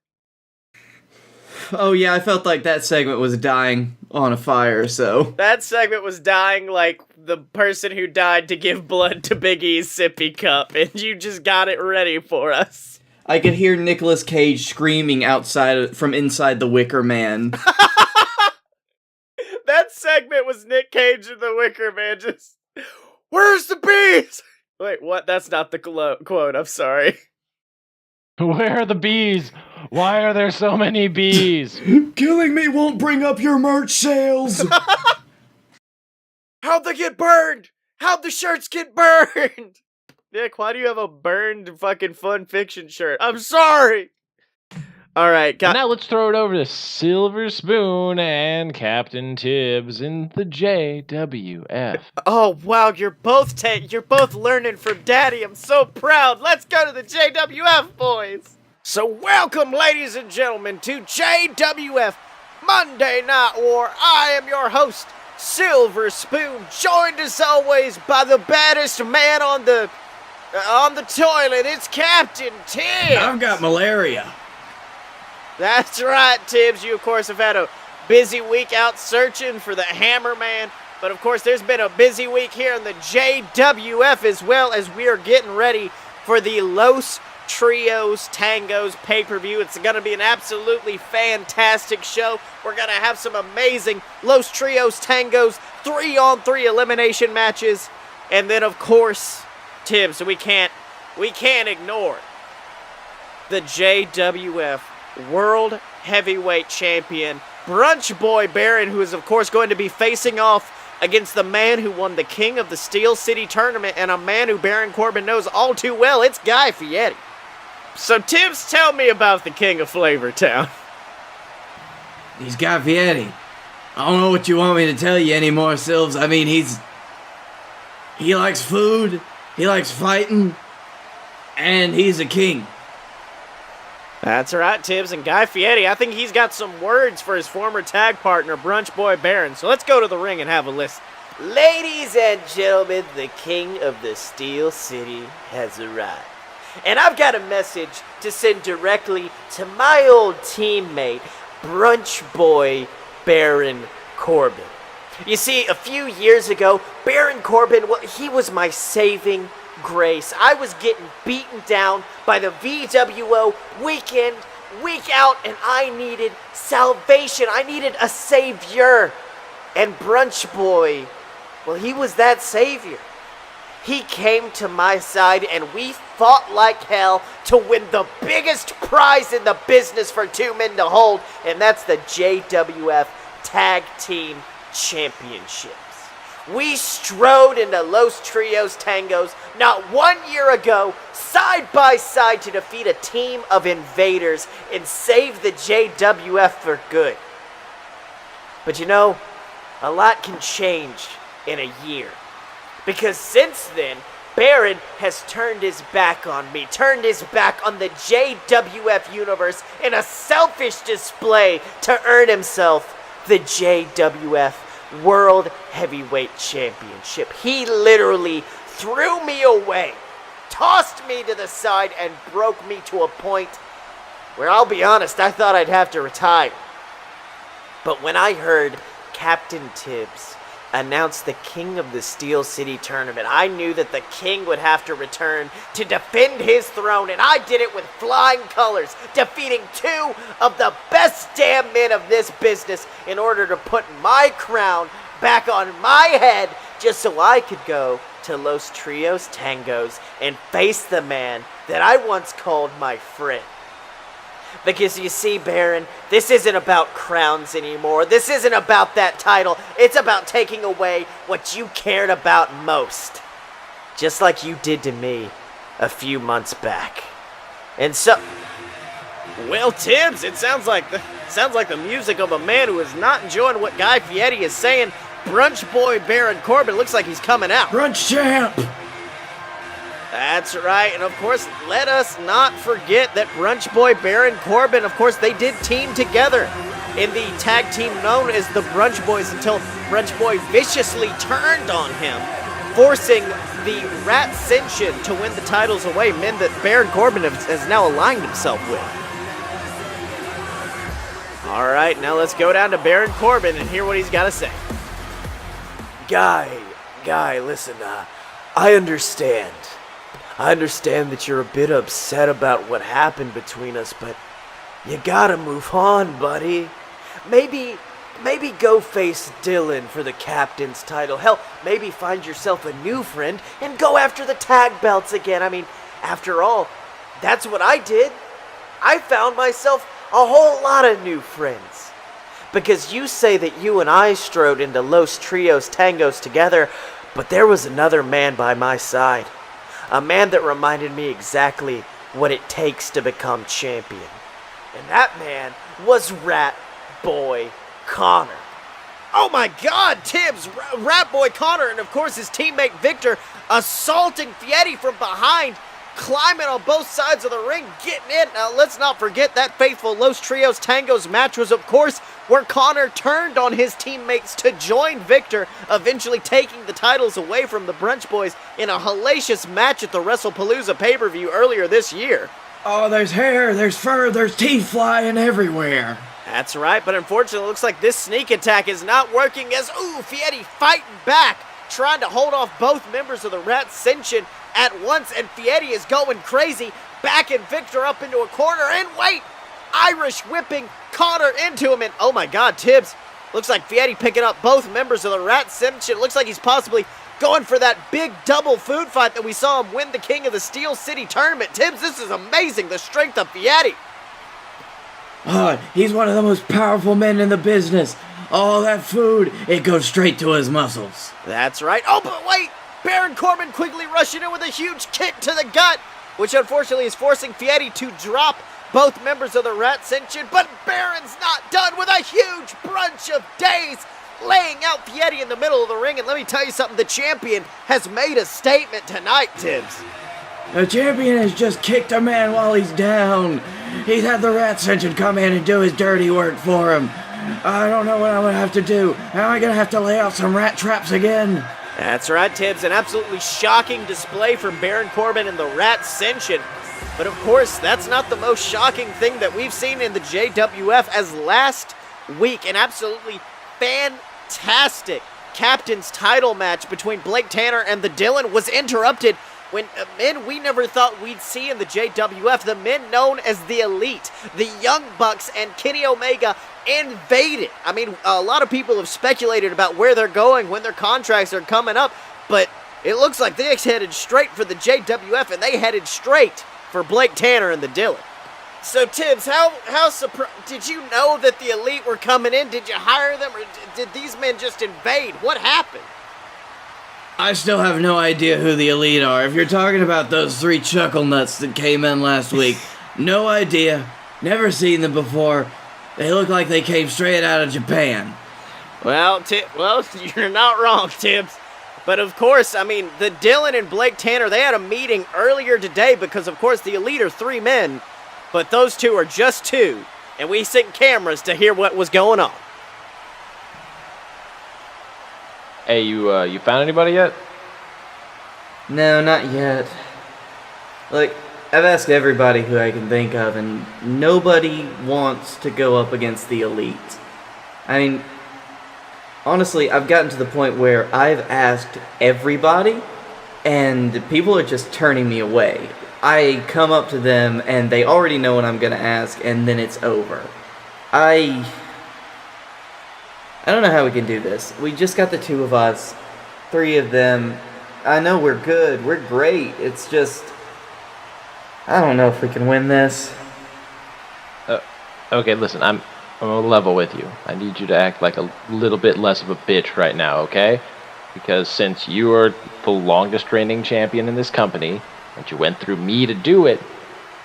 Oh, yeah, I felt like that segment was dying on a fire, so... That segment was dying like the person who died to give blood to Big E's sippy cup, and you just got it ready for us. I could hear Nicolas Cage screaming from inside the Wicker Man. That segment was Nick Cage and the Wicker Man just... Where's the bees? Wait, what? That's not the quote. I'm sorry. Where are the bees? Why are there so many bees? Killing me won't bring up your merch sales. How'd they get burned? How'd the shirts get burned? Nick, why do you have a burned fucking Fun Fiction shirt? I'm sorry. All right, now let's throw it over to Silver Spoon and Captain Tibbs in the JWF. Oh wow, you're both learning from Daddy. I'm so proud. Let's go to the JWF, boys. So welcome, ladies and gentlemen, to JWF Monday Night War. I am your host, Silver Spoon, joined as always by the baddest man on the toilet. It's Captain Tibbs. I've got malaria. That's right, Tibbs. You, of course, have had a busy week out searching for the Hammer Man. But, of course, there's been a busy week here in the JWF as well as we are getting ready for the Los Trios Tangos pay-per-view. It's going to be an absolutely fantastic show. We're going to have some amazing Los Trios Tangos 3-on-3 elimination matches. And then, of course, Tibbs, we can't ignore the JWF World Heavyweight Champion, Brunch Boy Baron, who is, of course, going to be facing off against the man who won the King of the Steel City Tournament and a man who Baron Corbin knows all too well. It's Guy Fieri. So, Tibbs, tell me about the King of Flavor Town. He's Guy Fieri. I don't know what you want me to tell you anymore, Silves. I mean, he likes food, he likes fighting, and he's a king. That's right, Tibbs. And Guy Fieri, I think he's got some words for his former tag partner, Brunch Boy Baron. So let's go to the ring and have a listen. Ladies and gentlemen, the King of the Steel City has arrived. And I've got a message to send directly to my old teammate, Brunch Boy Baron Corbin. You see, a few years ago, Baron Corbin, well, he was my saving grace. I was getting beaten down by the VWO week in, week out, and I needed salvation. I needed a savior. And Brunch Boy, well, he was that savior. He came to my side and we fought like hell to win the biggest prize in the business for two men to hold, and that's the JWF Tag Team Championships. We strode into Los Trios Tangos not 1 year ago, side by side, to defeat a team of invaders and save the JWF for good. But you know, a lot can change in a year. Because since then, Baron has turned his back on me, turned his back on the JWF universe in a selfish display to earn himself the JWF World Heavyweight Championship. He literally threw me away, tossed me to the side, and broke me to a point where, I'll be honest, I thought I'd have to retire. But when I heard Captain Tibbs announce the King of the Steel City Tournament, I knew that the King would have to return to defend his throne, and I did it with flying colors, defeating two of the best damn men of this business in order to put my crown back on my head, just so I could go to Los Trios Tangos and face the man that I once called my friend. Because you see, Baron, this isn't about crowns anymore. This isn't about that title. It's about taking away what you cared about most. Just like you did to me a few months back. And so, well, Tibbs, it sounds like the music of a man who is not enjoying what Guy Fieri is saying. Brunch Boy Baron Corbin looks like he's coming out. Brunch Champ! That's right, and of course, let us not forget that Brunch Boy Baron Corbin, of course, they did team together in the tag team known as the Brunch Boys until Brunch Boy viciously turned on him, forcing the Ratcension to win the titles away, men that Baron Corbin has now aligned himself with. All right, now let's go down to Baron Corbin and hear what he's got to say. Guy, listen, I understand. I understand that you're a bit upset about what happened between us, but you gotta move on, buddy. Maybe go face Dylan for the captain's title. Hell, maybe find yourself a new friend and go after the tag belts again. I mean, after all, that's what I did. I found myself a whole lot of new friends. Because you say that you and I strode into Los Trios Tangos together, but there was another man by my side. A man that reminded me exactly what it takes to become champion. And that man was Rat Boy Connor. Oh my God, Tibbs, Rat Boy Connor, and of course his teammate Victor assaulting Fieri from behind, climbing on both sides of the ring, getting in. Now let's not forget that faithful Los Trios Tangos match was of course where Connor turned on his teammates to join Victor, eventually taking the titles away from the Brunch Boys in a hellacious match at the WrestlePalooza pay-per-view earlier this year. Oh, there's hair, there's fur, there's teeth flying everywhere. That's right, but unfortunately it looks like this sneak attack is not working as, Fieri fighting back, trying to hold off both members of the Ratcension at once, and Fieri is going crazy, backing Victor up into a corner, and wait! Irish whipping Connor into him, and oh my god, Tibbs, looks like Fieri picking up both members of the Ratcension. Looks like he's possibly going for that big double food fight that we saw him win the King of the Steel City tournament. Tibbs, this is amazing, the strength of Fieri. Oh, he's one of the most powerful men in the business. All that food, it goes straight to his muscles. That's right. Oh, but wait! Baron Corbin quickly rushing in with a huge kick to the gut, which unfortunately is forcing Fieri to drop both members of the Ratcension, but Baron's not done with a huge brunch of days, laying out Fieri in the middle of the ring. And let me tell you something, the champion has made a statement tonight, Tibbs. The champion has just kicked a man while he's down. He's had the Ratcension come in and do his dirty work for him. I don't know what I'm going to have to do. Am I going to have to lay out some rat traps again? That's right, Tibbs. An absolutely shocking display from Baron Corbin and the Ratcension. But of course, that's not the most shocking thing that we've seen in the JWF, as last week an absolutely fantastic captain's title match between Blake Tanner and the Dylan was interrupted when men we never thought we'd see in the JWF, the men known as the Elite, the Young Bucks and Kenny Omega, invaded. I mean, a lot of people have speculated about where they're going, when their contracts are coming up, but it looks like they headed straight for the JWF, and they headed straight for Blake Tanner and the Dylan. So, Tibbs, how surprised, did you know that the Elite were coming in? Did you hire them, or did these men just invade? What happened? I still have no idea who the Elite are. If you're talking about those three chuckle nuts that came in last week, no idea. Never seen them before. They look like they came straight out of Japan. Well, you're not wrong, Tibbs. But of course, I mean, the Dylan and Blake Tanner, they had a meeting earlier today because, of course, the Elite are three men, but those two are just two, and we sent cameras to hear what was going on. Hey, you found anybody yet? No, not yet. Look, I've asked everybody who I can think of, and nobody wants to go up against the Elite. I mean, honestly, I've gotten to the point where I've asked everybody, and people are just turning me away. I come up to them, and they already know what I'm going to ask, and then it's over. I don't know how we can do this. We just got the two of us, three of them. I know we're good, we're great. It's just, I don't know if we can win this. Okay, listen, I'm gonna level with you. I need you to act like a little bit less of a bitch right now, okay? Because since you are the longest reigning champion in this company, and you went through me to do it,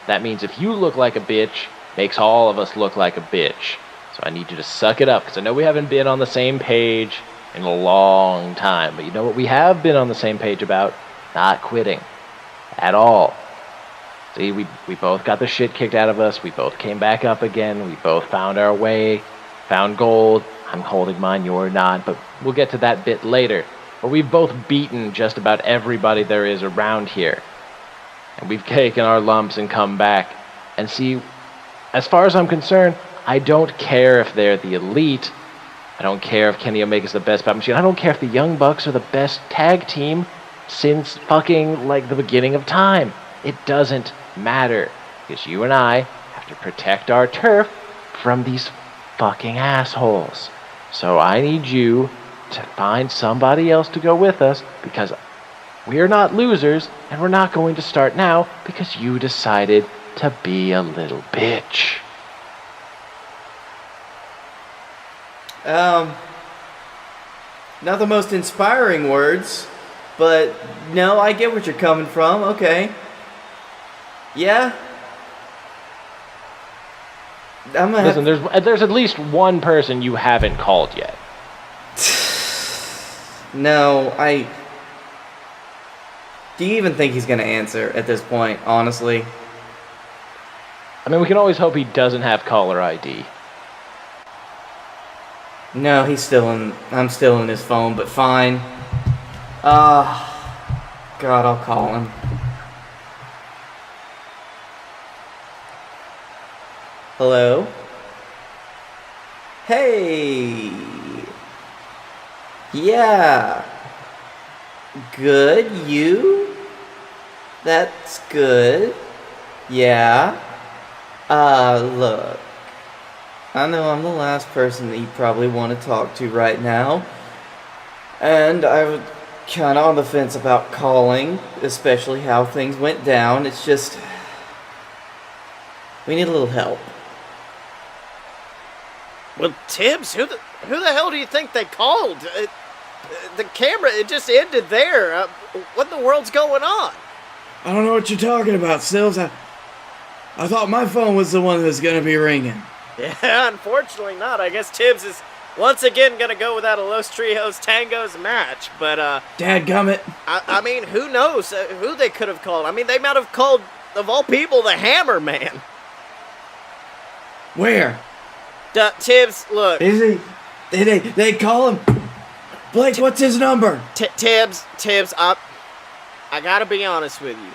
that means if you look like a bitch, makes all of us look like a bitch. So I need you to suck it up, because I know we haven't been on the same page in a long time, but you know what we have been on the same page about? Not quitting. At all. See, we both got the shit kicked out of us, we both came back up again, we both found our way, found gold. I'm holding mine, you're not, but we'll get to that bit later. But we've both beaten just about everybody there is around here. And we've taken our lumps and come back. And see, as far as I'm concerned, I don't care if they're the Elite. I don't care if Kenny Omega's the best battle machine. I don't care if the Young Bucks are the best tag team since fucking, like, the beginning of time. It doesn't matter. Because you and I have to protect our turf from these fucking assholes. So I need you to find somebody else to go with us, because we're not losers, and we're not going to start now because you decided to be a little bitch. Not the most inspiring words, but no, I get what you're coming from, okay. Yeah. Listen, there's at least one person you haven't called yet. No, do you even think he's gonna answer at this point, honestly? I mean, we can always hope he doesn't have caller ID. No, I'm still in his phone, but fine. God, I'll call him. Hello? Hey! Yeah. Good, you? That's good. Yeah. Look. I know I'm the last person that you probably want to talk to right now. And I was kind of on the fence about calling, especially how things went down. It's just... we need a little help. Well, Tibbs, who the hell do you think they called? The camera, it just ended there. What in the world's going on? I don't know what you're talking about, Sills. I thought my phone was the one that was going to be ringing. Yeah, unfortunately not. I guess Tibbs is once again going to go without a Los Trios Tangos match. But, Dadgummit. I mean, who knows who they could have called? I mean, they might have called, of all people, the Hammer Man. Where? Tibbs, look. Is he? They call him? Blake, what's his number? Tibbs, I gotta be honest with you.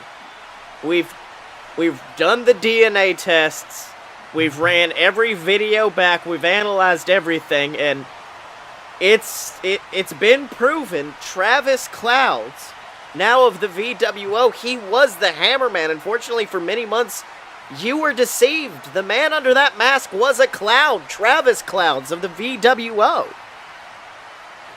We've done the DNA tests. We've ran every video back. We've analyzed everything, and it's been proven. Travis Clouds, now of the VWO, he was the Hammerman. Unfortunately, for many months, you were deceived. The man under that mask was a cloud, Travis Clouds of the VWO.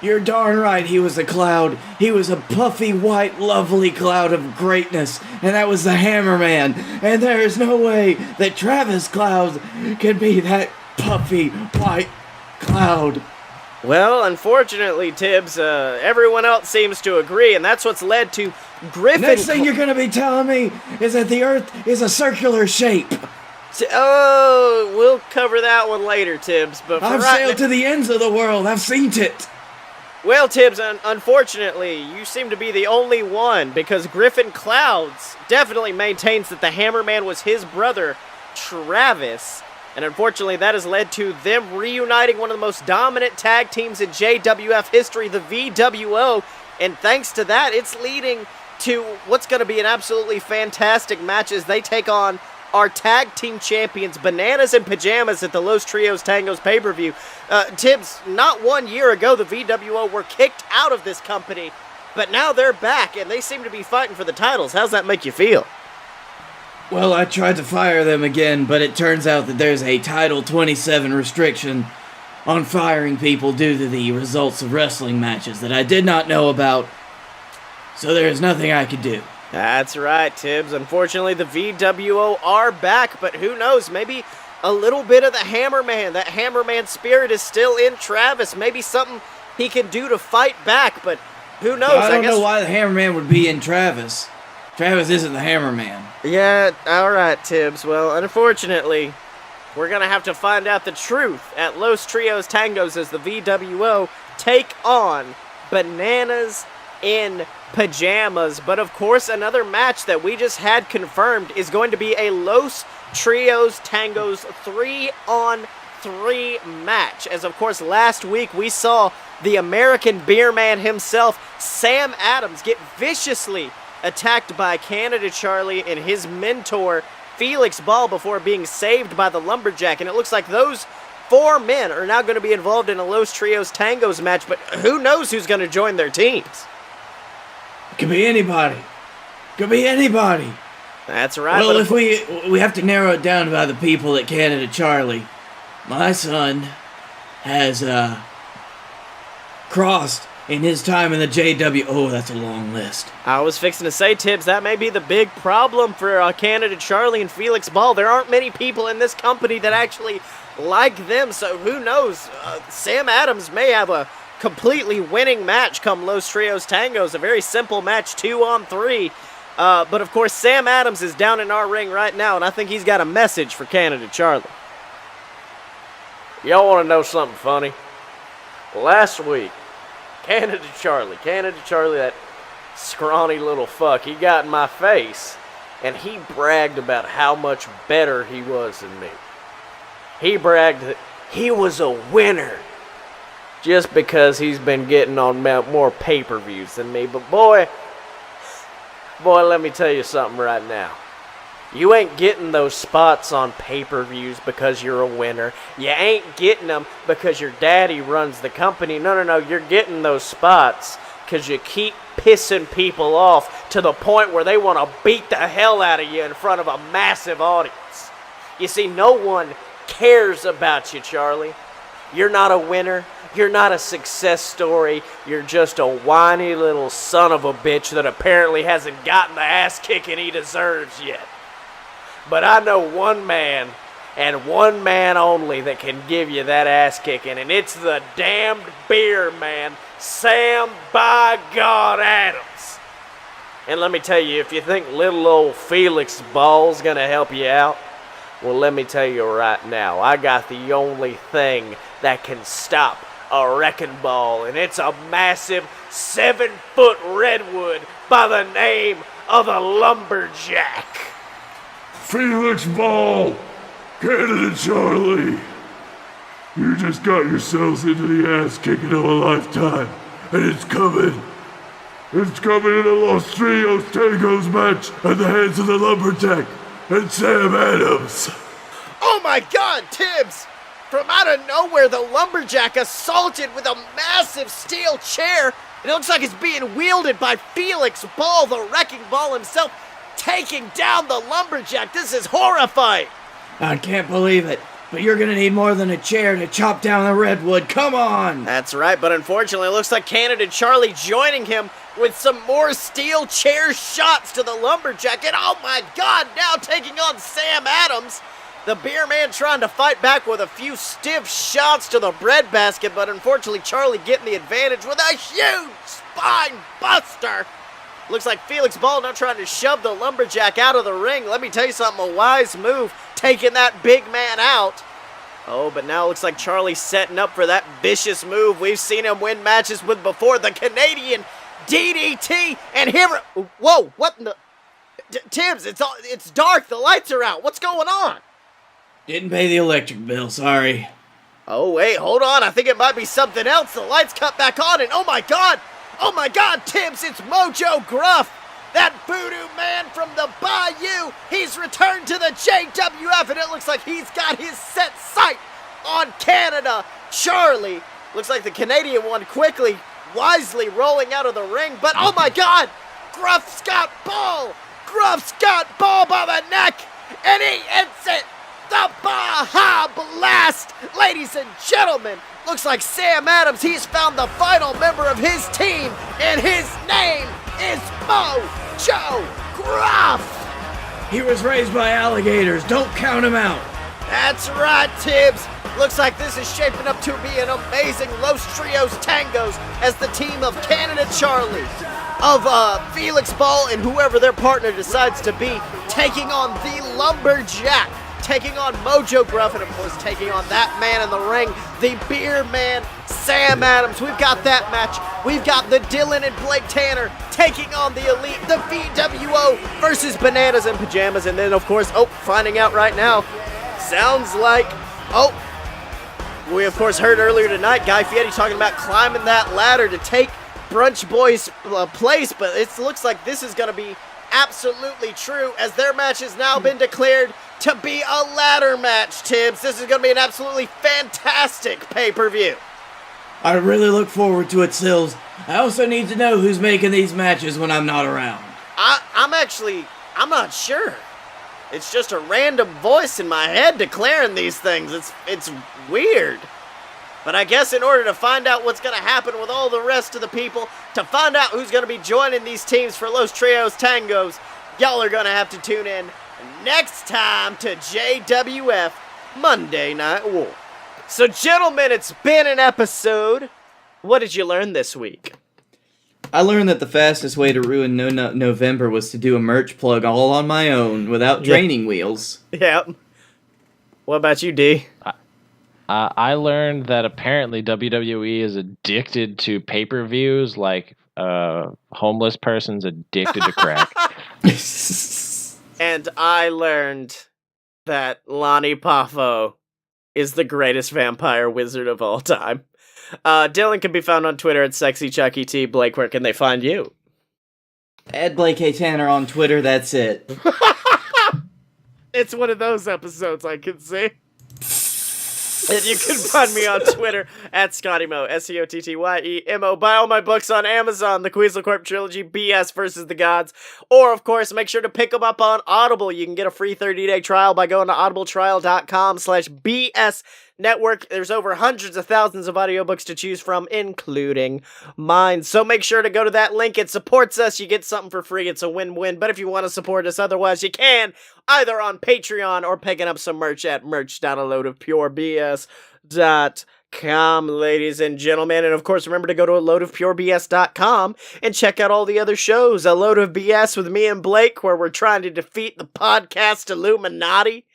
You're darn right, he was a cloud. He was a puffy, white, lovely cloud of greatness, and that was the Hammerman. And there is no way that Travis Clouds can be that puffy, white cloud. Well, unfortunately, Tibbs, everyone else seems to agree, and that's what's led to Griffin... Next thing you're gonna be telling me is that the Earth is a circular shape. Oh, we'll cover that one later, Tibbs, but for I've sailed to the ends of the world. I've seen it. Well, Tibbs, unfortunately, you seem to be the only one, because Griffin Clouds definitely maintains that the Hammerman was his brother, Travis, and unfortunately that has led to them reuniting one of the most dominant tag teams in JWF history, the VWO, and thanks to that, it's leading to what's going to be an absolutely fantastic match as they take on our tag team champions, Bananas and Pajamas, at the Los Trios Tangos pay-per-view. Tibbs, not 1 year ago, the VWO were kicked out of this company, but now they're back, and they seem to be fighting for the titles. How's that make you feel? Well, I tried to fire them again, but it turns out that there's a Title 27 restriction on firing people due to the results of wrestling matches that I did not know about, so there is nothing I could do. That's right, Tibbs. Unfortunately, the VWO are back, but who knows? Maybe a little bit of the Hammerman. That Hammerman spirit is still in Travis. Maybe something he can do to fight back, but who knows? I don't know why the Hammerman would be in Travis. Travis isn't the Hammerman. Yeah, alright, Tibbs. Well, unfortunately, we're going to have to find out the truth at Los Trios Tangos as the VWO take on Bananas in Pajamas. But of course, another match that we just had confirmed is going to be a Los Trios Tangos 3-on-3 match. As of course, last week we saw the American Beer Man himself, Sam Adams, get viciously attacked by Canada Charlie and his mentor, Felix Ball, before being saved by the Lumberjack. And it looks like those four men are now going to be involved in a Los Trios Tangos match, but who knows who's going to join their teams? Could be anybody. Could be anybody. That's right. Well, if we have to narrow it down by the people at Canada Charlie, my son has crossed in his time in the JW. Oh, that's a long list. I was fixing to say, Tibbs, that may be the big problem for Canada Charlie and Felix Ball. There aren't many people in this company that actually like them, so who knows? Sam Adams may have a completely winning match come Los Trios Tangos, a very simple match, 2-on-3. But of course, Sam Adams is down in our ring right now, and I think he's got a message for Canada Charlie. Y'all want to know something funny? Last week, Canada Charlie, that scrawny little fuck, he got in my face, and he bragged about how much better he was than me. He bragged that he was a winner. just because he's been getting on more pay-per-views than me. But boy, let me tell you something right now. You ain't getting those spots on pay-per-views because you're a winner. You ain't getting them because your daddy runs the company. No. You're getting those spots because you keep pissing people off to the point where they want to beat the hell out of you in front of a massive audience. You see, no one cares about you, Charlie. You're not a winner. You're not a success story. You're just a whiny little son of a bitch that apparently hasn't gotten the ass kicking he deserves yet. But I know one man, and one man only, that can give you that ass kicking, and it's the damned beer man, Sam by God Adams. And let me tell you, if you think little old Felix Ball's gonna help you out, well, let me tell you right now, I got the only thing that can stop a wrecking ball, and it's a massive 7-foot redwood by the name of the Lumberjack. Felix Ball, Canada Charlie, you just got yourselves into the ass kicking of a lifetime, and it's coming. It's coming in a Los Trios Tangos match at the hands of the Lumberjack and Sam Adams. Oh my God, Tibbs! From out of nowhere, the Lumberjack assaulted with a massive steel chair, and it looks like it's being wielded by Felix Ball, the Wrecking Ball himself, taking down the Lumberjack. This is horrifying. I can't believe it, but you're gonna need more than a chair to chop down the redwood. Come on! That's right, but unfortunately, it looks like Canada Charlie joining him with some more steel chair shots to the Lumberjack, and oh my God, now taking on Sam Adams. The beer man trying to fight back with a few stiff shots to the breadbasket, but unfortunately Charlie getting the advantage with a huge spine buster. Looks like Felix Ball now trying to shove the Lumberjack out of the ring. Let me tell you something, a wise move, taking that big man out. Oh, but now it looks like Charlie's setting up for that vicious move we've seen him win matches with before, the Canadian DDT, and here, whoa, what in the, Tibbs, it's dark, the lights are out, what's going on? Didn't pay the electric bill, sorry. Oh, wait, hold on, I think it might be something else. The lights cut back on, and oh my God, Tibbs, it's Mojo Gruff, that voodoo man from the Bayou. He's returned to the JWF, and it looks like he's got his set sight on Canada. Charlie, looks like the Canadian one quickly, wisely rolling out of the ring, but oh my God, Gruff's got Ball by the neck, and he hits it. The Baja Blast, ladies and gentlemen. Looks like Sam Adams, he's found the final member of his team, and his name is Mojo Gruff. He was raised by alligators. Don't count him out. That's right, Tibbs. Looks like this is shaping up to be an amazing Los Trios Tangos as the team of Canada Charlie, of Felix Ball, and whoever their partner decides to be, taking on the Lumberjack, taking on Mojo Gruff, and of course taking on that man in the ring, the beer man, Sam Adams. We've got that match. We've got the Dylan and Blake Tanner taking on the Elite, the VWO versus Bananas and Pajamas, and then of course, finding out right now, sounds like, we of course heard earlier tonight, Guy Fieri talking about climbing that ladder to take Brunch Boy's place, but it looks like this is going to be absolutely true, as their match has now been declared to be a ladder match, Tibbs. This is going to be an absolutely fantastic pay-per-view. I really look forward to it, Sills. I also need to know who's making these matches when I'm not around. I'm not sure. It's just a random voice in my head declaring these things. It's weird. But I guess in order to find out what's going to happen with all the rest of the people, to find out who's going to be joining these teams for Los Trios Tangos, y'all are going to have to tune in next time to JWF Monday Night War. So, gentlemen, it's been an episode. What did you learn this week? I learned that the fastest way to ruin November was to do a merch plug all on my own without training wheels. Yep. What about you, D? I learned that apparently WWE is addicted to pay-per-views like homeless person's addicted to crack. And I learned that Lonnie Poffo is the greatest vampire wizard of all time. Dylan can be found on Twitter at SexyChuckyT. Blake, where can they find you? Ed Blake A. Tanner on Twitter, that's it. It's one of those episodes, I can see. And you can find me on Twitter at Scottye Moore, SCOTTYEMO. Buy all my books on Amazon, the Queaslecorp Trilogy, BS vs. the Gods. Or, of course, make sure to pick them up on Audible. You can get a free 30-day trial by going to audibletrial.com/BS Network. There's over hundreds of thousands of audiobooks to choose from, including mine. So make sure to go to that link. It supports us. You get something for free. It's a win-win. But if you want to support us otherwise, you can, either on Patreon or picking up some merch at merch.aloadofpurebs.com, ladies and gentlemen. And of course, remember to go to aloadofpurebs.com and check out all the other shows. A Load of BS with me and Blake, where we're trying to defeat the podcast Illuminati.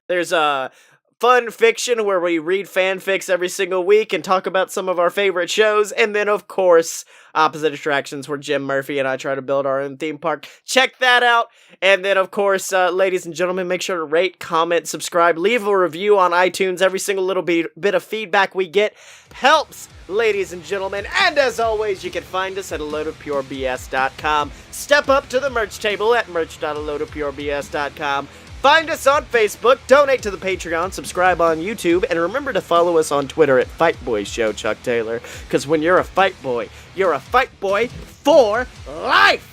There's a Fun Fiction, where we read fanfics every single week and talk about some of our favorite shows. And then, of course, Opposite Attractions, where Jim Murphy and I try to build our own theme park. Check that out. And then, of course, ladies and gentlemen, make sure to rate, comment, subscribe, leave a review on iTunes. Every single little bit of feedback we get helps, ladies and gentlemen. And as always, you can find us at aloadofpurebs.com. Step up to the merch table at merch.aloadofpurebs.com. Find us on Facebook, donate to the Patreon, subscribe on YouTube, and remember to follow us on Twitter at Fight Boy Show, Chuck Taylor. Because when you're a fight boy, you're a fight boy for life!